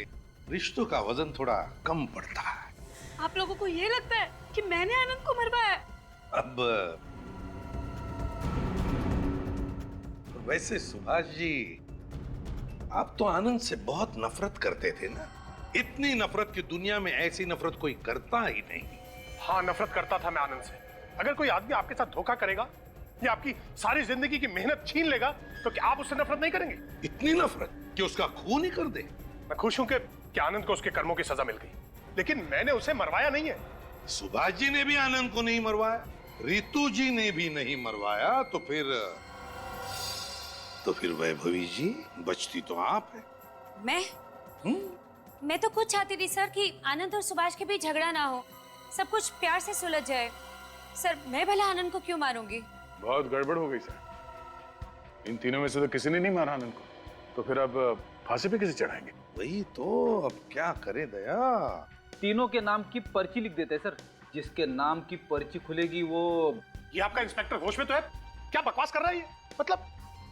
Speaker 9: रिश्तों का वजन थोड़ा कम पड़ता है।
Speaker 8: आप लोगों को ये लगता है कि मैंने आनंद को मरवाया?
Speaker 9: अब वैसे सुभाष जी, आप तो आनंद से बहुत नफरत करते थे ना? इतनी नफरत की दुनिया में ऐसी नफरत कोई करता ही नहीं।
Speaker 4: हाँ नफरत करता था मैं आनंद से, अगर कोई आदमी आपके साथ धोखा करेगा या आपकी सारी जिंदगी की मेहनत छीन लेगा तो क्या आप उससे नफरत नहीं करेंगे?
Speaker 9: इतनी नफरत कि उसका खून ही कर दे।
Speaker 4: मैं खुश हूं कि आनंद को उसके कर्मों की सजा मिल गई, लेकिन मैंने उसे मरवाया नहीं है।
Speaker 9: सुभाष जी ने भी आनंद को नहीं मरवाया, रितु जी ने भी नहीं मरवाया, तो फिर वैभवी जी बचती तो आप है।
Speaker 10: मैं तो खुद चाहती थी सर कि आनंद और सुभाष के बीच झगड़ा ना हो, सब कुछ प्यार से सुलझ जाए। सर मैं भला आनंद को क्यों मारूंगी?
Speaker 12: बहुत गड़बड़ हो गई सर। इन तीनों में से तो किसी ने नहीं मारा आनंद को, तो फिर अब फांसी पे किसे चढ़ाएंगे?
Speaker 9: वही तो, अब क्या करे दया।
Speaker 13: तीनों के नाम की पर्ची लिख देते सर, जिसके नाम की पर्ची खुलेगी वो।
Speaker 4: ये आपका इंस्पेक्टर होश में तो है? क्या बकवास कर रहा है ये? मतलब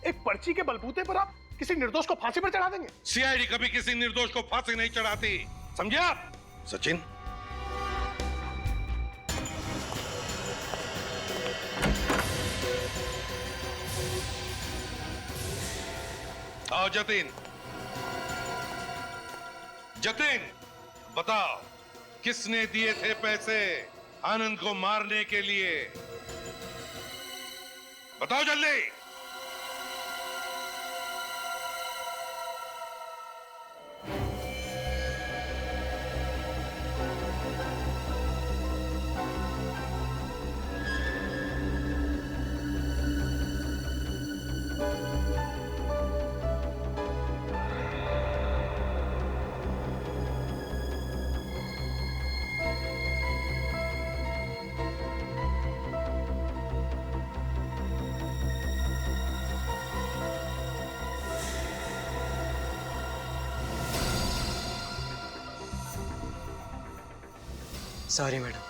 Speaker 4: एक पर्ची के बलबूते पर आप किसी निर्दोष को फांसी पर चढ़ा देंगे?
Speaker 9: सीआईडी कभी किसी निर्दोष को फांसी नहीं चढ़ाती, समझे आप? सचिन, आओ जतिन। जतिन, बताओ किसने दिए थे पैसे आनंद को मारने के लिए? बताओ जल्दी।
Speaker 6: Sorry madam.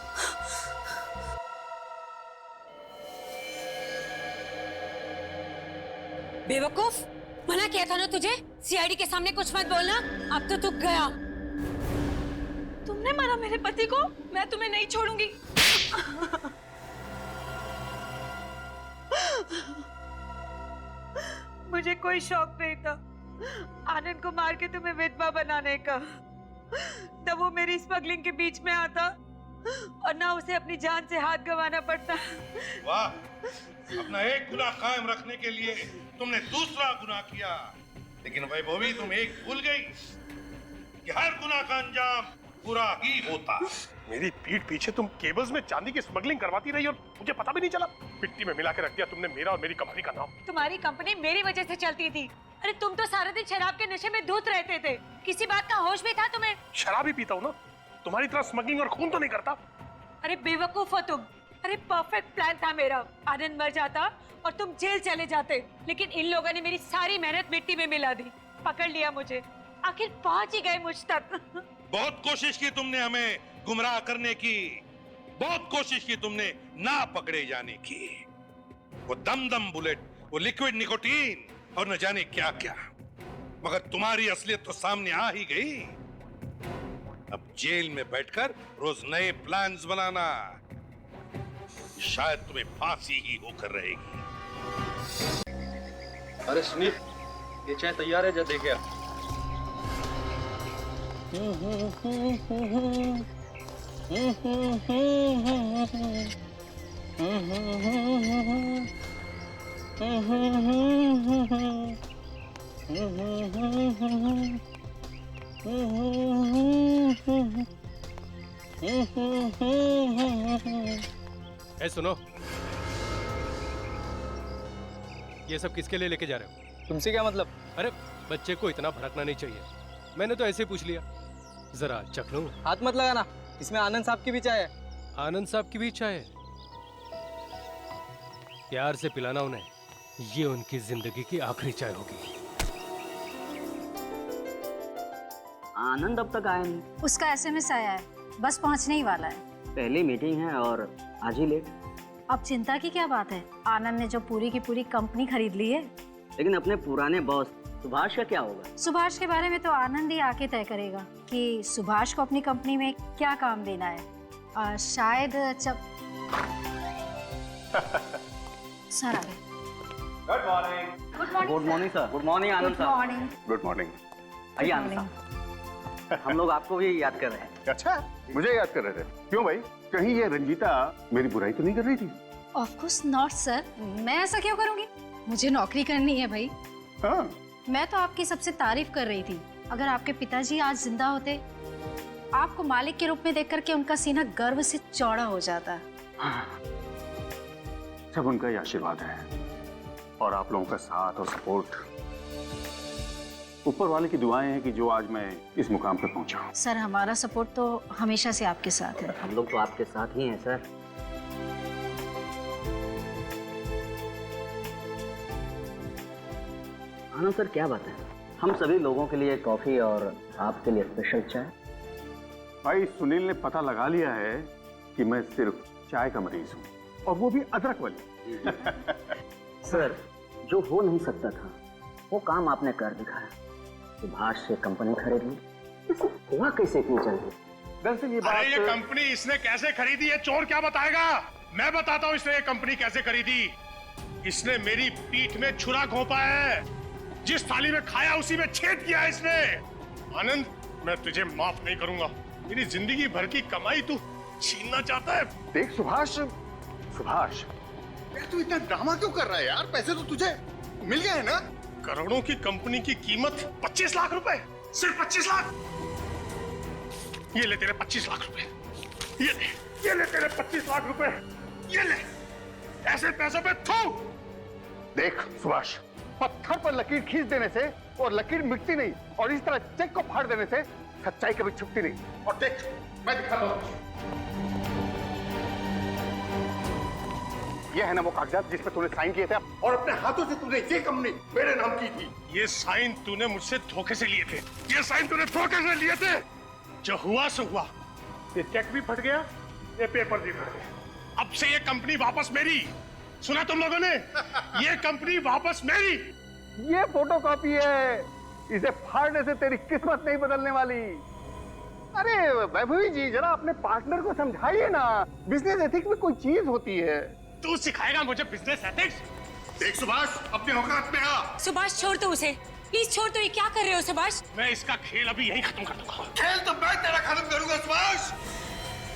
Speaker 10: बेवकूफ, मना किया था ना तुझे सीआईडी के सामने कुछ मत बोलना। अब तो तू गया।
Speaker 8: तुमने मारा मेरे पति को, मैं तुम्हें नहीं छोड़ूंगी। मुझे कोई शौक नहीं था आनंद को मार के तुम्हें विधवा बनाने का। तब वो मेरी स्मगलिंग के बीच में आता और ना उसे अपनी जान से हाथ गंवाना पड़ता।
Speaker 9: वाह, अपना एक गुनाह कायम रखने के लिए तुमने दूसरा गुनाह किया। लेकिन वैभवी, तुम एक भूल गई कि हर गुनाह का अंजाम बुरा ही होता।
Speaker 4: मेरी पीठ पीछे तुम केबल्स में चांदी की स्मगलिंग करवाती रही और मुझे पता भी नहीं चला। मिट्टी में मिला के रख दिया तुमने मेरा और मेरी कंपनी का नाम।
Speaker 10: तुम्हारी कंपनी मेरी वजह से चलती थी। अरे तुम तो सारा दिन शराब के नशे में धुत रहते थे, किसी बात का होश भी था तुम्हें?
Speaker 4: शराब ही पीता हूँ ना, तुम्हारी तरह स्मगलिंग और खून तो नहीं करता।
Speaker 10: अरे बेवकूफ हो तुम। अरे परफेक्ट प्लान था मेरा, आनंद मर जाता और तुम जेल चले जाते, लेकिन इन लोगों ने मेरी सारी मेहनत मिट्टी में मिला दी। पकड़ लिया मुझे, आखिर पहुंच ही गए मुझ तक।
Speaker 9: बहुत कोशिश की तुमने हमें गुमराह करने की, बहुत कोशिश की तुमने ना पकड़े जाने की। वो दम बुलेट, वो लिक्विड निकोटीन और न जाने क्या क्या, मगर तुम्हारी असलियत तो सामने आ ही गई। अब जेल में बैठकर रोज नए प्लान्स बनाना, शायद तुम्हें फांसी ही होकर रहेगी।
Speaker 13: अरे सुनील, ये चाय तैयार है, जा दे गया।
Speaker 14: ए सुनो, ये सब किसके लिए लेके जा रहे हो?
Speaker 13: तुमसे क्या मतलब?
Speaker 14: अरे बच्चे को इतना भड़कना नहीं चाहिए, मैंने तो ऐसे ही पूछ लिया। जरा चख लूं।
Speaker 13: हाथ मत लगाना, इसमें आनंद साहब की भी चाय है।
Speaker 14: आनंद साहब की भी चाय है? प्यार से पिलाना उन्हें, ये उनकी जिंदगी की आखिरी चाय होगी।
Speaker 6: आनंद अब तक आया नहीं।
Speaker 10: उसका एसएमएस आया है, बस पहुंचने ही वाला है।
Speaker 6: पहली मीटिंग है और आज ही लेट।
Speaker 10: अब चिंता की क्या बात है, आनंद ने जो पूरी की पूरी कंपनी खरीद ली है।
Speaker 6: लेकिन अपने पुराने बॉस सुभाष का क्या होगा?
Speaker 10: सुभाष के बारे में तो आनंद ही आके तय करेगा कि सुभाष को अपनी कंपनी में क्या काम देना है। शायद जब सर आ गए।
Speaker 13: Good morning.
Speaker 6: Good morning sir. Good morning Anand
Speaker 10: good
Speaker 6: साहब।
Speaker 10: मॉर्निंग।
Speaker 2: Good morning.
Speaker 6: आइए आनंद साहब, हम लोग आपको भी याद कर रहे हैं।
Speaker 2: अच्छा, मुझे याद कर रहे थे? क्यों भाई,
Speaker 15: कहीं ये रंजीता मेरी बुराई तो नहीं कर रही थी?
Speaker 16: ऑफ कोर्स नॉट सर, मैं ऐसा क्यों करूंगी? मुझे नौकरी करनी है भाई।
Speaker 15: हाँ।
Speaker 16: मैं तो आपकी सबसे तारीफ कर रही थी। अगर आपके पिताजी आज जिंदा होते, आपको मालिक के रूप में देख करके उनका सीना गर्व से चौड़ा हो जाता।
Speaker 15: सब उनका ही आशीर्वाद है और आप लोगों का साथ और सपोर्ट। ऊपर वाले की दुआएं हैं कि जो आज मैं इस मुकाम पे पहुंचा हूं।
Speaker 16: सर हमारा सपोर्ट तो हमेशा से आपके साथ है।
Speaker 6: हम लोग तो आपके साथ ही हैं सर। आनंद सर क्या बात है, हम सभी लोगों के लिए कॉफी और आपके लिए स्पेशल चाय।
Speaker 15: भाई सुनील ने पता लगा लिया है कि मैं सिर्फ चाय का मरीज हूँ, और वो भी अदरक वाली।
Speaker 6: सर जो हो नहीं सकता था वो काम आपने कर दिखाया। सुभाष से कंपनी खरीद ली, हुआ कैसे इतनी जल्दी?
Speaker 15: दरअसल ये
Speaker 4: अरे ये कंपनी इसने कैसे खरीदी है चोर क्या बताएगा? मैं बताता हूँ इसने ये कंपनी कैसे खरीदी। इसने मेरी पीठ में छुरा घोंपा है, जिस थाली में खाया उसी में छेद किया है इसने। आनंद मैं तुझे माफ नहीं करूंगा, मेरी जिंदगी भर की कमाई तू छीनना चाहता है।
Speaker 15: देख सुभाष, सुभाष
Speaker 4: तू इतना ड्रामा क्यों कर रहा है यार? पैसे तो तुझे मिल गए हैं ना? करोड़ों की कंपनी की कीमत 25 लाख रुपए, सिर्फ 25 लाख। ये ले तेरे 25 लाख रुपए, ये ले तेरे 25 लाख रुपए, ये ले। ऐसे पैसों पे थू।
Speaker 15: देख सुभाष, पत्थर पर लकीर खींच देने से और लकीर मिटती नहीं, और इस तरह चेक को फाड़ देने से सच्चाई कभी छुपती नहीं।
Speaker 4: और देख मैं दिखाता हूँ,
Speaker 15: ये है ना वो कागजात जिस पे तूने साइन किए थे,
Speaker 4: और अपने हाथों से तूने ये कंपनी मेरे नाम की थी। ये साइन तूने मुझसे धोखे से लिए थे, ये साइन तूने धोखे से लिए थे। जो हुआ सो हुआ, ये चेक भी फट गया, ये पेपर भी फट गया। अब से ये कंपनी वापस मेरी। सुना तुम लोगों ने? ये कंपनी वापस मेरी।
Speaker 15: ये फोटोकॉपी है, इसे फाड़ने से तेरी किस्मत नहीं बदलने वाली। अरे वैभवी जी, जरा अपने पार्टनर को समझाइए ना, बिजनेस एथिक्स में कोई चीज होती है।
Speaker 4: तू सिखाएगा मुझे बिजनेस एथिक्स? देख सुभाष, अपने औकात में आ।
Speaker 10: सुभाष छोड़ दो उसे, प्लीज छोड़ दो। ये क्या कर रहे हो सुभाष?
Speaker 4: मैं इसका खेल अभी यहीं खत्म कर दूंगा। खेल तो मैं तेरा खत्म करूंगा सुभाष।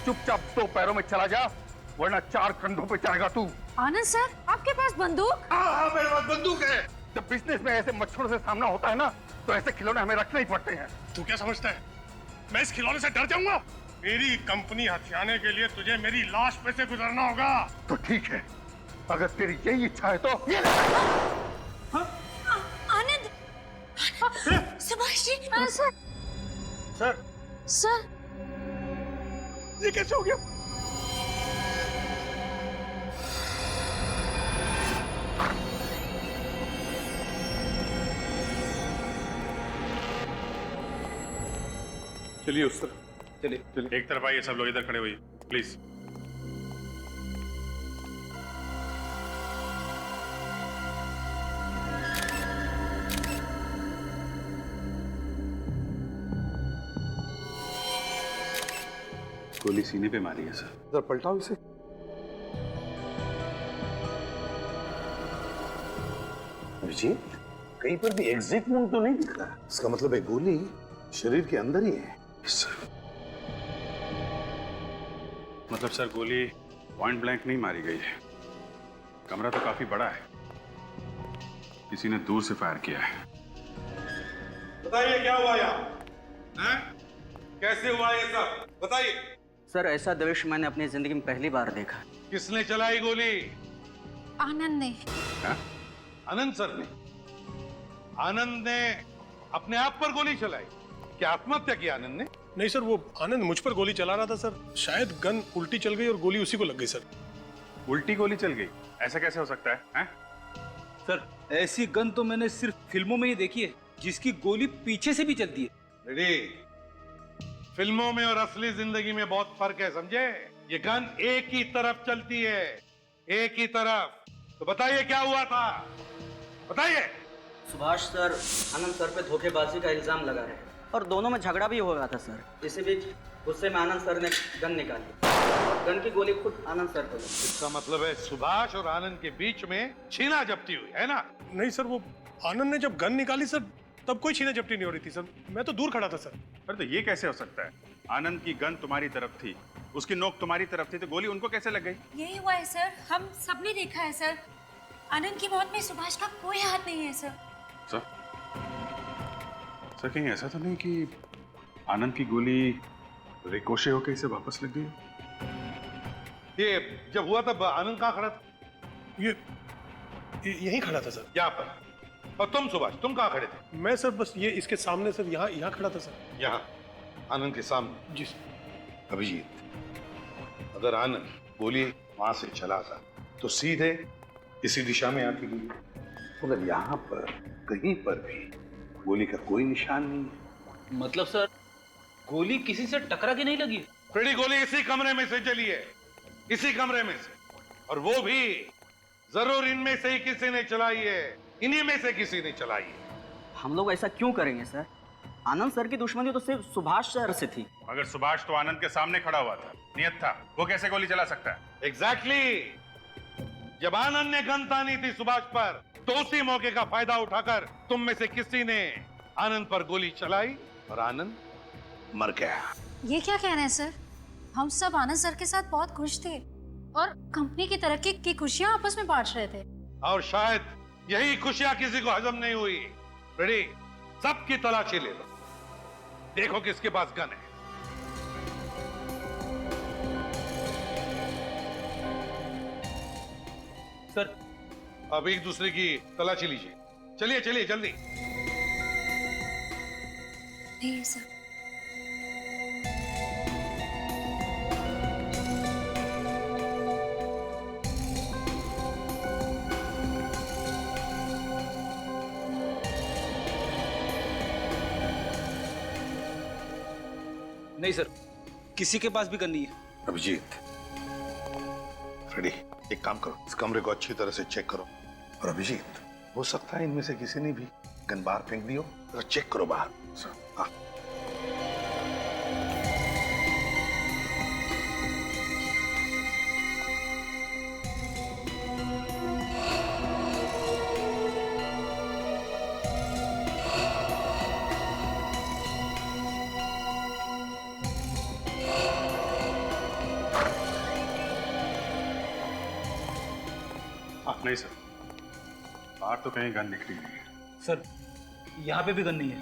Speaker 15: चुपचाप 2 पैरों में चला जा, वरना 4 कंधों पे जाएगा तू।
Speaker 16: आनंद सर, आपके पास बंदूक?
Speaker 4: हाँ मेरे पास बंदूक है।
Speaker 15: जब बिजनेस में ऐसे मच्छरों से सामना होता है ना, तो ऐसे खिलौने हमें रखने ही पड़ते हैं।
Speaker 4: तू क्या समझता है मैं इस खिलौने से डर जाऊंगा? मेरी कंपनी हथियाने के लिए तुझे मेरी लाश पे से गुजरना होगा।
Speaker 15: तो ठीक है, अगर तेरी यही इच्छा है तो ये ले।
Speaker 10: आनंद, Subhash ji.
Speaker 16: Sir
Speaker 4: sir,
Speaker 16: sir
Speaker 4: ये कैसे हो गया?
Speaker 3: चलिए उस तरफ, चलिए एक तरफ आइए, सब लोग इधर खड़े हुए प्लीज। गोली सीने पे मारी है सर।
Speaker 15: जरा पलटाओ इसे।
Speaker 2: अभिजीत, कहीं पर भी एग्जिट वुंड तो नहीं दिख रहा। इसका मतलब है गोली शरीर के अंदर ही है।
Speaker 3: सर मतलब सर गोली पॉइंट ब्लैंक नहीं मारी गई है, कमरा तो काफी बड़ा है, किसी ने दूर से फायर किया है।
Speaker 9: बताइए क्या हुआ यहाँ? हैं? कैसे हुआ ये सब बताइए।
Speaker 6: सर ऐसा दृश्य मैंने अपनी जिंदगी में पहली बार देखा।
Speaker 9: किसने चलाई गोली?
Speaker 16: आनंद ने।
Speaker 9: आनंद सर ने? आनंद ने अपने आप पर गोली चलाई? क्या आत्महत्या की आनंद ने?
Speaker 4: नहीं सर, वो आनंद मुझ पर गोली चला रहा था सर, शायद गन उल्टी चल गई और गोली उसी को लग गई सर।
Speaker 3: उल्टी गोली चल गई? ऐसा कैसे हो सकता है, हैं?
Speaker 13: सर ऐसी गन तो मैंने सिर्फ फिल्मों में ही देखी है, जिसकी गोली पीछे से भी चलती है।
Speaker 9: रेडी, फिल्मों में और असली जिंदगी में बहुत फर्क है, समझे? ये गन एक ही तरफ चलती है, एक ही तरफ। तो बताइए क्या हुआ था, बताइए।
Speaker 6: सुभाष सर आनंद सर पे धोखेबाजी का इल्जाम लगा रहे हैं और दोनों में झगड़ा भी हो रहा था सर। इसी बीच गुस्से में आनंद सर ने गन निकाली और गन की गोली खुद आनंद सर को लगी।
Speaker 9: इसका मतलब है सुभाष और आनंद के बीच में छीना झपटी हुई है ना?
Speaker 4: नहीं सर, वो आनंद ने जब गन निकाली सर तब कोई छीना झपटी नहीं हो रही थी सर, मैं तो दूर खड़ा था सर।
Speaker 3: अरे तो ये कैसे हो सकता है? आनंद की गन तुम्हारी तरफ थी, उसकी नोक तुम्हारी तरफ थी तो गोली उनको कैसे लग गई?
Speaker 10: यही हुआ है सर, हम सबने देखा है सर। आनंद की मौत में सुभाष का कोई हाथ नहीं है सर।
Speaker 3: सर कहीं ऐसा तो नहीं कि आनंद की गोली रिकोशे होकर इसे वापस लग गई?
Speaker 9: ये जब हुआ तब आनंद कहाँ खड़ा था?
Speaker 4: ये यहीं खड़ा था सर।
Speaker 9: यहाँ पर। और तुम सुभाष, तुम कहाँ खड़े थे?
Speaker 4: मैं सर बस ये इसके सामने सर, यहाँ खड़ा था सर।
Speaker 9: यहाँ आनंद के सामने?
Speaker 4: जी सर।
Speaker 9: अभिजीत, अगर आनंद गोली वहां से चला था तो सीधे इसी दिशा में आती गोली,
Speaker 2: मगर यहाँ पर कहीं पर भी गोली का कोई निशान नहीं है।
Speaker 13: मतलब सर गोली किसी से टकरा के नहीं लगी?
Speaker 9: फ्रेडी, गोली इसी कमरे में से चली है, इसी कमरे में से, और वो भी जरूर इनमें से ही किसी ने चलाई है, इन्हीं में से किसी ने चलाई है।
Speaker 6: हम लोग ऐसा क्यों करेंगे सर? आनंद सर की दुश्मनी तो सिर्फ सुभाष सर से थी।
Speaker 3: मगर सुभाष तो आनंद के सामने खड़ा हुआ था, नियत था, वो कैसे गोली चला सकता है?
Speaker 9: एग्जैक्टली। जब आनंद ने गन तानी थी सुभाष पर, तो उसी मौके का फायदा उठाकर तुम में से किसी ने आनंद पर गोली चलाई और आनंद मर गया।
Speaker 16: ये क्या कह रहे हैं सर? हम सब आनंद सर के साथ बहुत खुश थे और कंपनी की तरक्की की खुशियां आपस में बांट रहे थे।
Speaker 9: और शायद यही खुशियां किसी को हजम नहीं हुई। रेडी, सबकी तलाशी ले लो, देखो किसके पास गन है।
Speaker 13: सर
Speaker 9: अब एक दूसरे की तलाशी लीजिए। चलिए चलिए जल्दी।
Speaker 10: नहीं सर।
Speaker 13: नहीं सर, किसी के पास भी गन नहीं है।
Speaker 9: अभिजीत, फ्रेडी, एक काम करो, इस कमरे को अच्छी तरह से चेक करो। और अभिजीत, हो सकता है इनमें से किसी ने भी गन बाहर फेंक दी हो, तो चेक करो बाहर। हाँ।
Speaker 3: नहीं सर, बाहर तो कहीं गन निकली नहीं है।
Speaker 13: सर यहाँ पे भी गन नहीं है।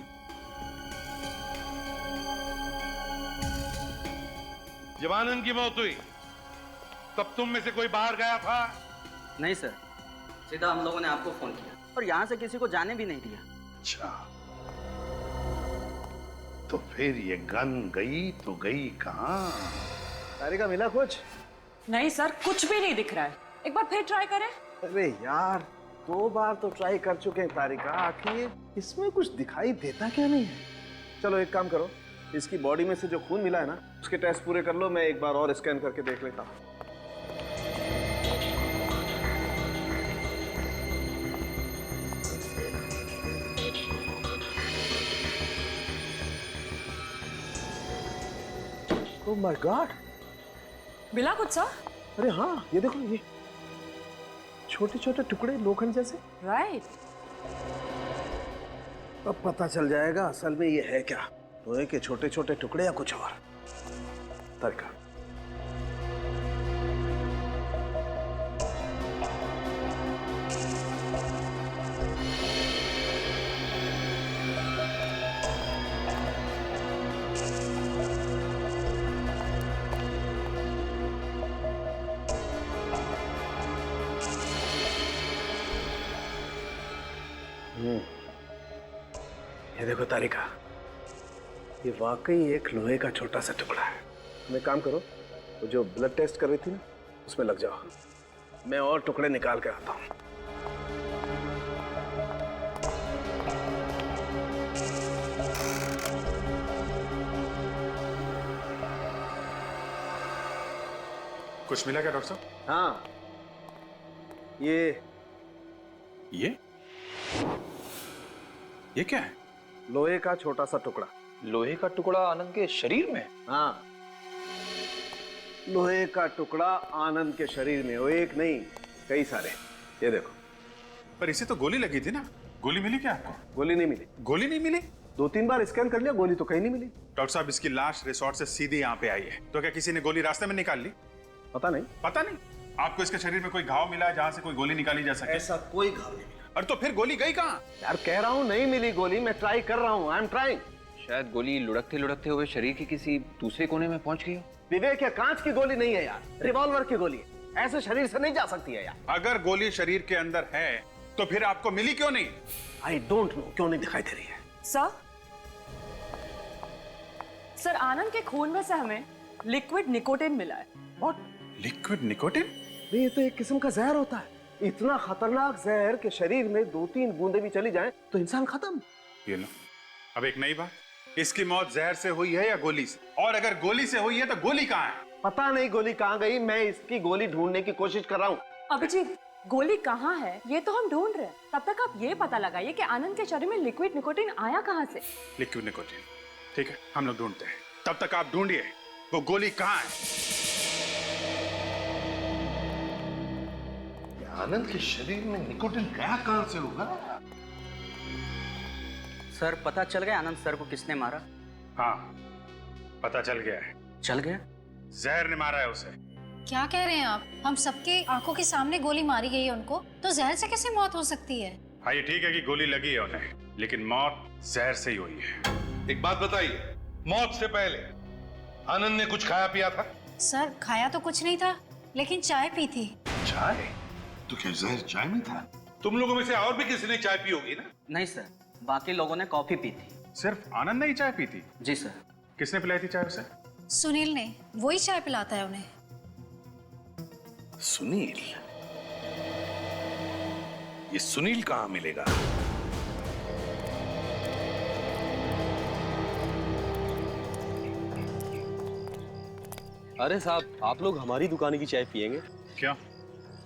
Speaker 9: जब आनंद की मौत हुई तब तुम में से कोई बाहर गया था?
Speaker 6: नहीं सर, सीधा हम लोगों ने आपको फोन किया और यहाँ से किसी को जाने भी नहीं दिया।
Speaker 2: अच्छा, तो फिर ये गन गई तो गई कहाँ?
Speaker 5: तारिका मिला कुछ?
Speaker 8: नहीं सर, कुछ भी नहीं दिख रहा है। एक बार फिर ट्राई करें।
Speaker 5: अरे यार, 2 बार तो ट्राई कर चुके हैं तारिका, आखिर इसमें कुछ दिखाई देता क्या नहीं है? चलो एक काम करो, इसकी बॉडी में से जो खून मिला है ना, उसके टेस्ट पूरे कर लो, मैं एक बार और स्कैन करके देख लेता हूँ। ओह माय गॉड,
Speaker 8: मिला कुछ सर?
Speaker 5: अरे हाँ, ये देखो, ये छोटे छोटे टुकड़े लोखंड जैसे।
Speaker 8: राइट।
Speaker 5: अब पता चल जाएगा असल में ये है क्या, लोहे के छोटे छोटे टुकड़े या कुछ और। तारिका, ये देखो तारिका, ये वाकई एक लोहे का छोटा सा टुकड़ा है। तुम एक काम करो, वो जो ब्लड टेस्ट कर रही थी ना, उसमें लग जाओ, मैं और टुकड़े निकाल के आता हूँ।
Speaker 3: कुछ मिला क्या डॉक्टर साहब?
Speaker 5: हाँ,
Speaker 3: ये क्या है?
Speaker 5: लोहे का छोटा सा टुकड़ा।
Speaker 13: लोहे का टुकड़ा आनंद के शरीर में?
Speaker 5: हाँ, लोहे का टुकड़ा आनंद के शरीर में, वो एक नहीं, कई सारे। ये देखो।
Speaker 3: पर इसे तो गोली लगी थी ना, गोली मिली क्या आपको?
Speaker 5: गोली नहीं मिली।
Speaker 3: गोली नहीं मिली?
Speaker 5: 2-3 बार स्कैन कर लिया, गोली तो कहीं नहीं मिली।
Speaker 3: डॉक्टर साहब, इसकी लाश रिसोर्ट से सीधी यहाँ पे आई है, तो क्या किसी ने गोली रास्ते में निकाल ली?
Speaker 5: पता नहीं।
Speaker 3: पता नहीं? आपको इसके शरीर में कोई घाव मिला है जहाँ से कोई गोली निकाली जा सके?
Speaker 5: ऐसा कोई घाव नहीं मिला।
Speaker 3: और तो फिर गोली गई कहाँ?
Speaker 5: यार कह रहा हूँ नहीं मिली गोली, मैं ट्राई कर रहा हूँ, आई एम ट्राइंग।
Speaker 17: शायद गोली लुढ़कते लुढ़कते हुए शरीर के किसी दूसरे कोने में पहुंच गई हो।
Speaker 5: विवेक, ये कांच की गोली नहीं है यार, रिवॉल्वर की गोली है, ऐसे शरीर से नहीं जा सकती है यार।
Speaker 3: अगर गोली शरीर के अंदर है तो फिर आपको मिली क्यों नहीं?
Speaker 5: आई डोंट नो, क्यों नहीं दिखाई दे रही है।
Speaker 8: सर आनंद के खून में से हमें लिक्विड निकोटिन मिला है।
Speaker 5: व्हाट?
Speaker 3: Liquid nicotine?
Speaker 5: ये तो एक किस्म का जहर होता है, इतना खतरनाक जहर कि शरीर में 2-3 बूंदे भी चली जाए तो इंसान खत्म।
Speaker 3: ये लो, अब एक नई बात, इसकी मौत जहर से हुई है या गोली से? और अगर गोली से हुई है तो गोली कहाँ है?
Speaker 5: पता नहीं गोली कहाँ गई, मैं इसकी गोली ढूंढने की कोशिश कर रहा हूँ।
Speaker 8: अभिजीत, गोली कहाँ है ये तो हम ढूंढ रहे हैं, तब तक आप ये पता लगाइए कि आनंद के शरीर में लिक्विड निकोटिन आया कहाँ से।
Speaker 3: लिक्विड निकोटिन, ठीक है, हम लोग ढूंढते हैं। तब तक आप ढूंढिए वो गोली कहाँ है।
Speaker 2: आनंद के शरीर में निकोटिन गया कहां से होगा?
Speaker 6: सर पता चल गया आनंद सर को किसने मारा?
Speaker 3: हाँ, पता चल गया है।
Speaker 6: चल गया?
Speaker 3: जहर ने मारा है उसे।
Speaker 16: क्या कह रहे हैं आप? हम सबके आंखों के सामने गोली मारी गई है उनको, तो जहर से कैसे मौत हो सकती है?
Speaker 3: हाँ, ये ठीक है कि गोली लगी है उन्हें, लेकिन मौत जहर से ही हुई है।
Speaker 9: एक बात बताइए, मौत से पहले आनंद ने कुछ खाया पिया था?
Speaker 16: सर खाया तो कुछ नहीं था, लेकिन चाय पी थी।
Speaker 2: चाय? तो क्या जहर चाय में था?
Speaker 9: तुम लोगों में से और भी किसी ने चाय पी होगी ना?
Speaker 6: नहीं सर, बाकी लोगों ने कॉफी पी थी।
Speaker 3: सिर्फ आनंद ने ही चाय पी थी?
Speaker 6: जी सर।
Speaker 3: किसने पिलाई थी चाय उसे?
Speaker 16: सुनील ने, वही चाय पिलाता है उन्हें।
Speaker 2: सुनील? ये सुनील कहाँ मिलेगा?
Speaker 18: अरे साहब, आप लोग हमारी दुकान की चाय पियेंगे?
Speaker 3: क्यों,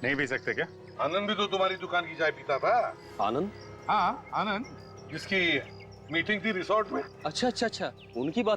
Speaker 3: नहीं पी सकते क्या?
Speaker 9: आनंद भी तो तुम्हारी दुकान की चाय पीता था।
Speaker 18: आनंद?
Speaker 9: हाँ, आनंद जिसकी मीटिंग थी रिसोर्ट में।
Speaker 18: अच्छा, उनकी बात